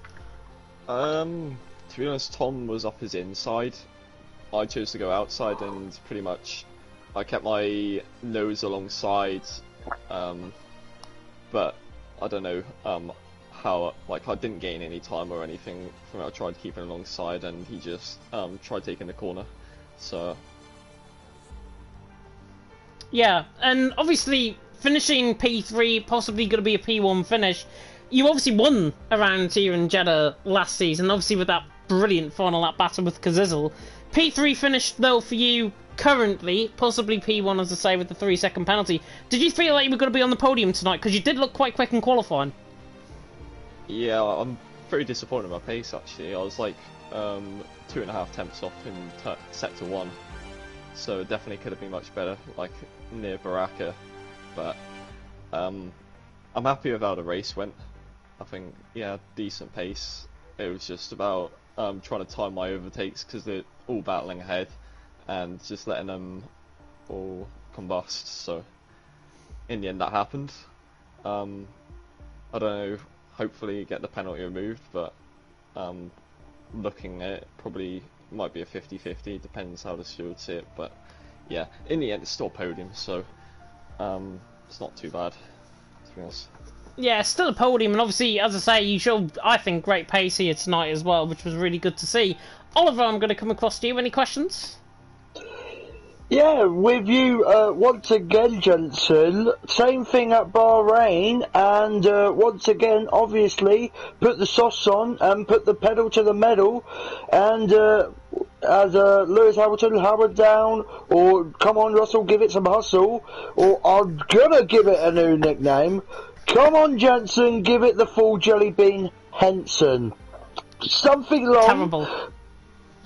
To be honest, Tom was up his inside. I chose to go outside, and pretty much I kept my nose alongside, but I don't know how, like, I didn't gain any time or anything from it. I tried to keep him alongside, and he just tried taking the corner. So yeah, and obviously finishing P3, possibly going to be a P1 finish. You obviously won around here in Jeddah last season, obviously with that brilliant final lap battle with Kazizel. P3 finished though for you currently, possibly P1 as I say with the 3-second penalty. Did you feel like you were going to be on the podium tonight? Because you did look quite quick in qualifying. yeah, I'm very disappointed in my pace actually. I was like 2.5 tenths off in sector 1, so it definitely could have been much better, like near Baraka. But I'm happy with how the race went. I think, yeah, decent pace. it was just about trying to time my overtakes because they're all battling ahead and just letting them all combust. So in the end, that happened. I don't know. Hopefully, get the penalty removed, but looking at it, probably might be a 50-50. Depends how the stewards see it, but yeah, in the end, it's still a podium, so it's not too bad, to be honest. Yeah, still a podium, and obviously, as I say, you showed, I think, great pace here tonight as well, which was really good to see. Oliver, I'm going to come across to you. Any questions? Yeah, with you once again, Jensen. Same thing at Bahrain, and once again, obviously, put the sauce on and put the pedal to the metal, and as Lewis Hamilton hammered down, or come on Russell, give it some hustle, or I'm gonna give it a new nickname. Come on, Jensen, give it the full jelly bean Henson. Something long. Terrible.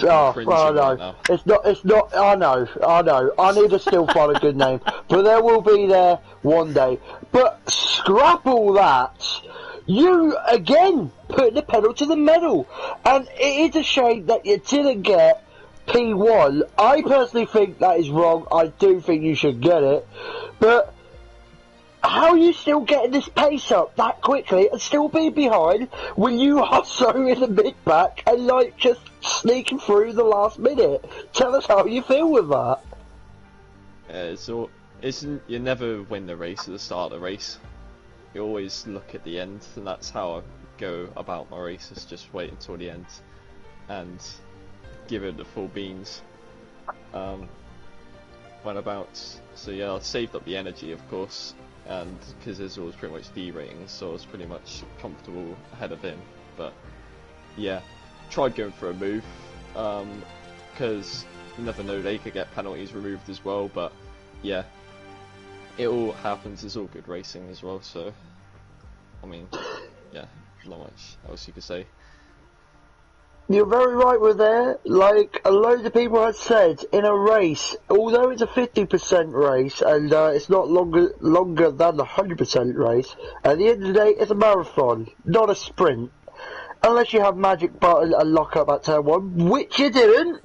Oh, I know. It's not, I know. I need to still find a good name. But there will be there one day. But scrap all that. You, again, put the pedal to the metal. And it is a shame that you didn't get P1. I personally think that is wrong. I do think you should get it. But how are you still getting this pace up that quickly and still be behind when you are so in the mid-pack and like just sneaking through the last minute? Tell us how you feel with that. You never win the race at the start of the race. You always look at the end, and that's how I go about my races. Just wait until the end and give it the full beans. So yeah, I saved up the energy, of course. And because Israel was pretty much D-rating, so I was pretty much comfortable ahead of him. But yeah, tried going for a move, because you never know, they could get penalties removed as well. But yeah, it all happens. It's all good racing as well. So I mean, yeah, not much else you could say. You're very right with there. Like a load of people had said, in a race, although it's a 50% race and it's not longer than the 100% race, at the end of the day, it's a marathon, not a sprint. Unless you have magic button and lock up at turn 1, which you didn't.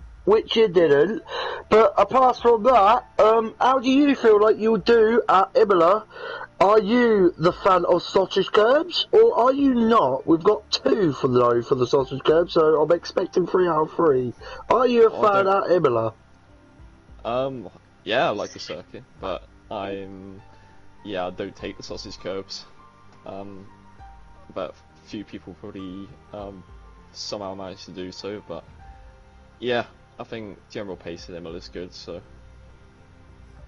But apart from that, how do you feel like you'll do at Imola? Are you the fan of sausage curbs, or are you not? We've got 2 for the sausage curbs, so I'm expecting 3 out of 3. Are you a fan at Imola? Yeah, I like the circuit, but I don't take the sausage curbs. But few people probably somehow managed to do so, but yeah, I think general pace of Imola is good, so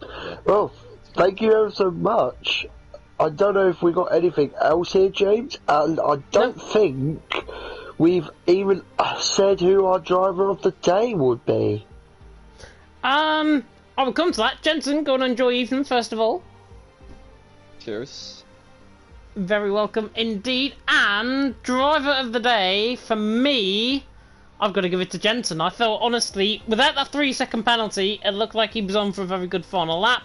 yeah. Well, thank you ever so much. I don't know if we got anything else here, James, and I don't think we've even said who our driver of the day would be. I will come to that. Jensen, go and enjoy evening first of all. Cheers. Very welcome indeed. And driver of the day, for me, I've got to give it to Jensen. I felt, honestly, without that 3-second penalty, it looked like he was on for a very good final lap.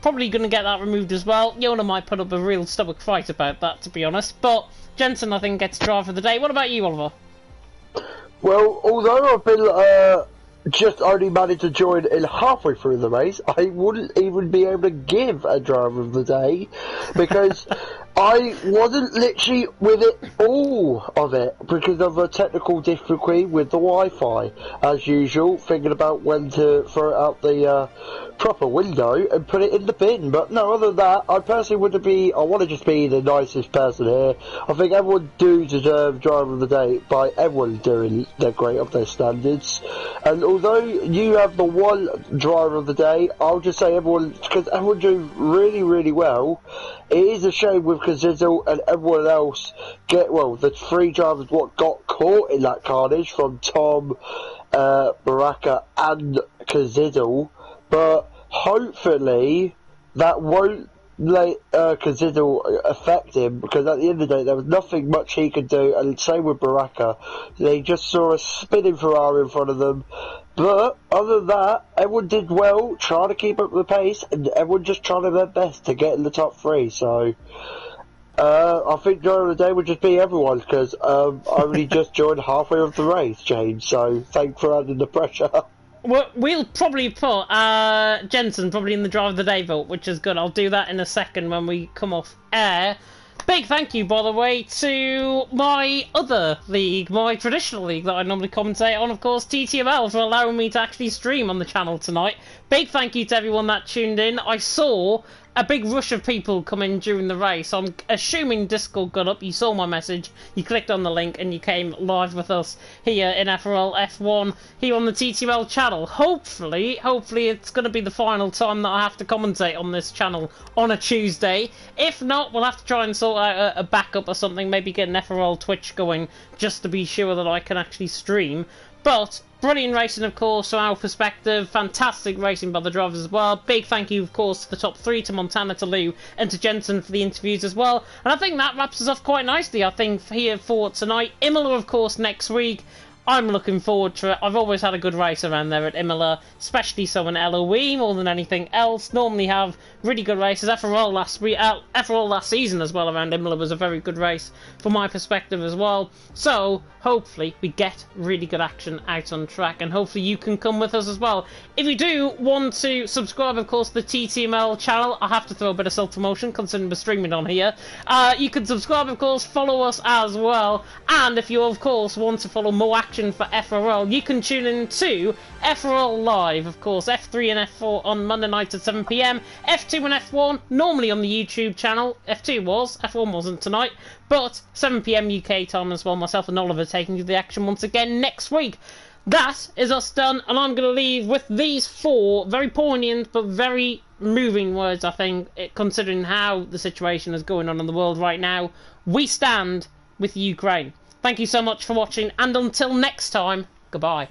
Probably going to get that removed as well. Yona might put up a real stomach fight about that, to be honest. But Jensen, I think, gets driver of the day. What about you, Oliver? Well, although I've been just only managed to join in halfway through the race, I wouldn't even be able to give a driver of the day because I wasn't literally with it all of it because of a technical difficulty with the Wi-Fi, as usual, thinking about when to throw it out the proper window and put it in the bin. But no, other than that, I personally I want to just be the nicest person here. I think everyone do deserve driver of the day by everyone doing their great of their standards. And although you have the one driver of the day, I'll just say because everyone do really, really well. It is a shame with Kazizel and everyone else the 3 drivers got caught in that carnage from Tom, Baraka and Kazizel, but hopefully that won't let Kazizel affect him, because at the end of the day there was nothing much he could do, and same with Baraka. They just saw a spinning Ferrari in front of them. But other than that, everyone did well, trying to keep up the pace, and everyone just trying their best to get in the top 3. So I think during the day would just be everyone's because I only just joined halfway of the race, James. So thanks for adding the pressure. We'll probably put Jensen probably in the drive of the day vote, which is good. I'll do that in a second when we come off air. Big thank you, by the way, to my other league, my traditional league that I normally commentate on, of course, TTML, for allowing me to actually stream on the channel tonight. Big thank you to everyone that tuned in. I saw a big rush of people come in during the race. I'm assuming Discord got up, you saw my message, you clicked on the link and you came live with us here in FRL F1, here on the TTML channel. Hopefully it's going to be the final time that I have to commentate on this channel on a Tuesday. If not, we'll have to try and sort out a backup or something, maybe get an FRL Twitch going just to be sure that I can actually stream. But brilliant racing, of course, from our perspective. Fantastic racing by the drivers as well. Big thank you, of course, to the top three, to Montana, to Lou, and to Jensen for the interviews as well. And I think that wraps us off quite nicely, I think, here for tonight. Imola, of course, next week. I'm looking forward to it. I've always had a good race around there at Imola, especially so in LOE more than anything else. Normally have really good races. FRL last season as well around Imola was a very good race from my perspective as well. So hopefully we get really good action out on track, and hopefully you can come with us as well. If you do want to subscribe, of course, to the TTML channel, I have to throw a bit of self-promotion considering we're streaming on here. You can subscribe, of course, follow us as well, and if you, of course, want to follow more action for FRL, you can tune in to FRL Live, of course, F3 and F4 on Monday nights at 7 PM, F2 and F1 normally on the YouTube channel. F2 was, F1 wasn't tonight, but 7 PM UK time as well. Myself and Oliver taking you the action once again next week. That is us done, and I'm going to leave with these four very poignant but very moving words, I think, considering how the situation is going on in the world right now. We stand with Ukraine. Thank you so much for watching, and until next time, goodbye.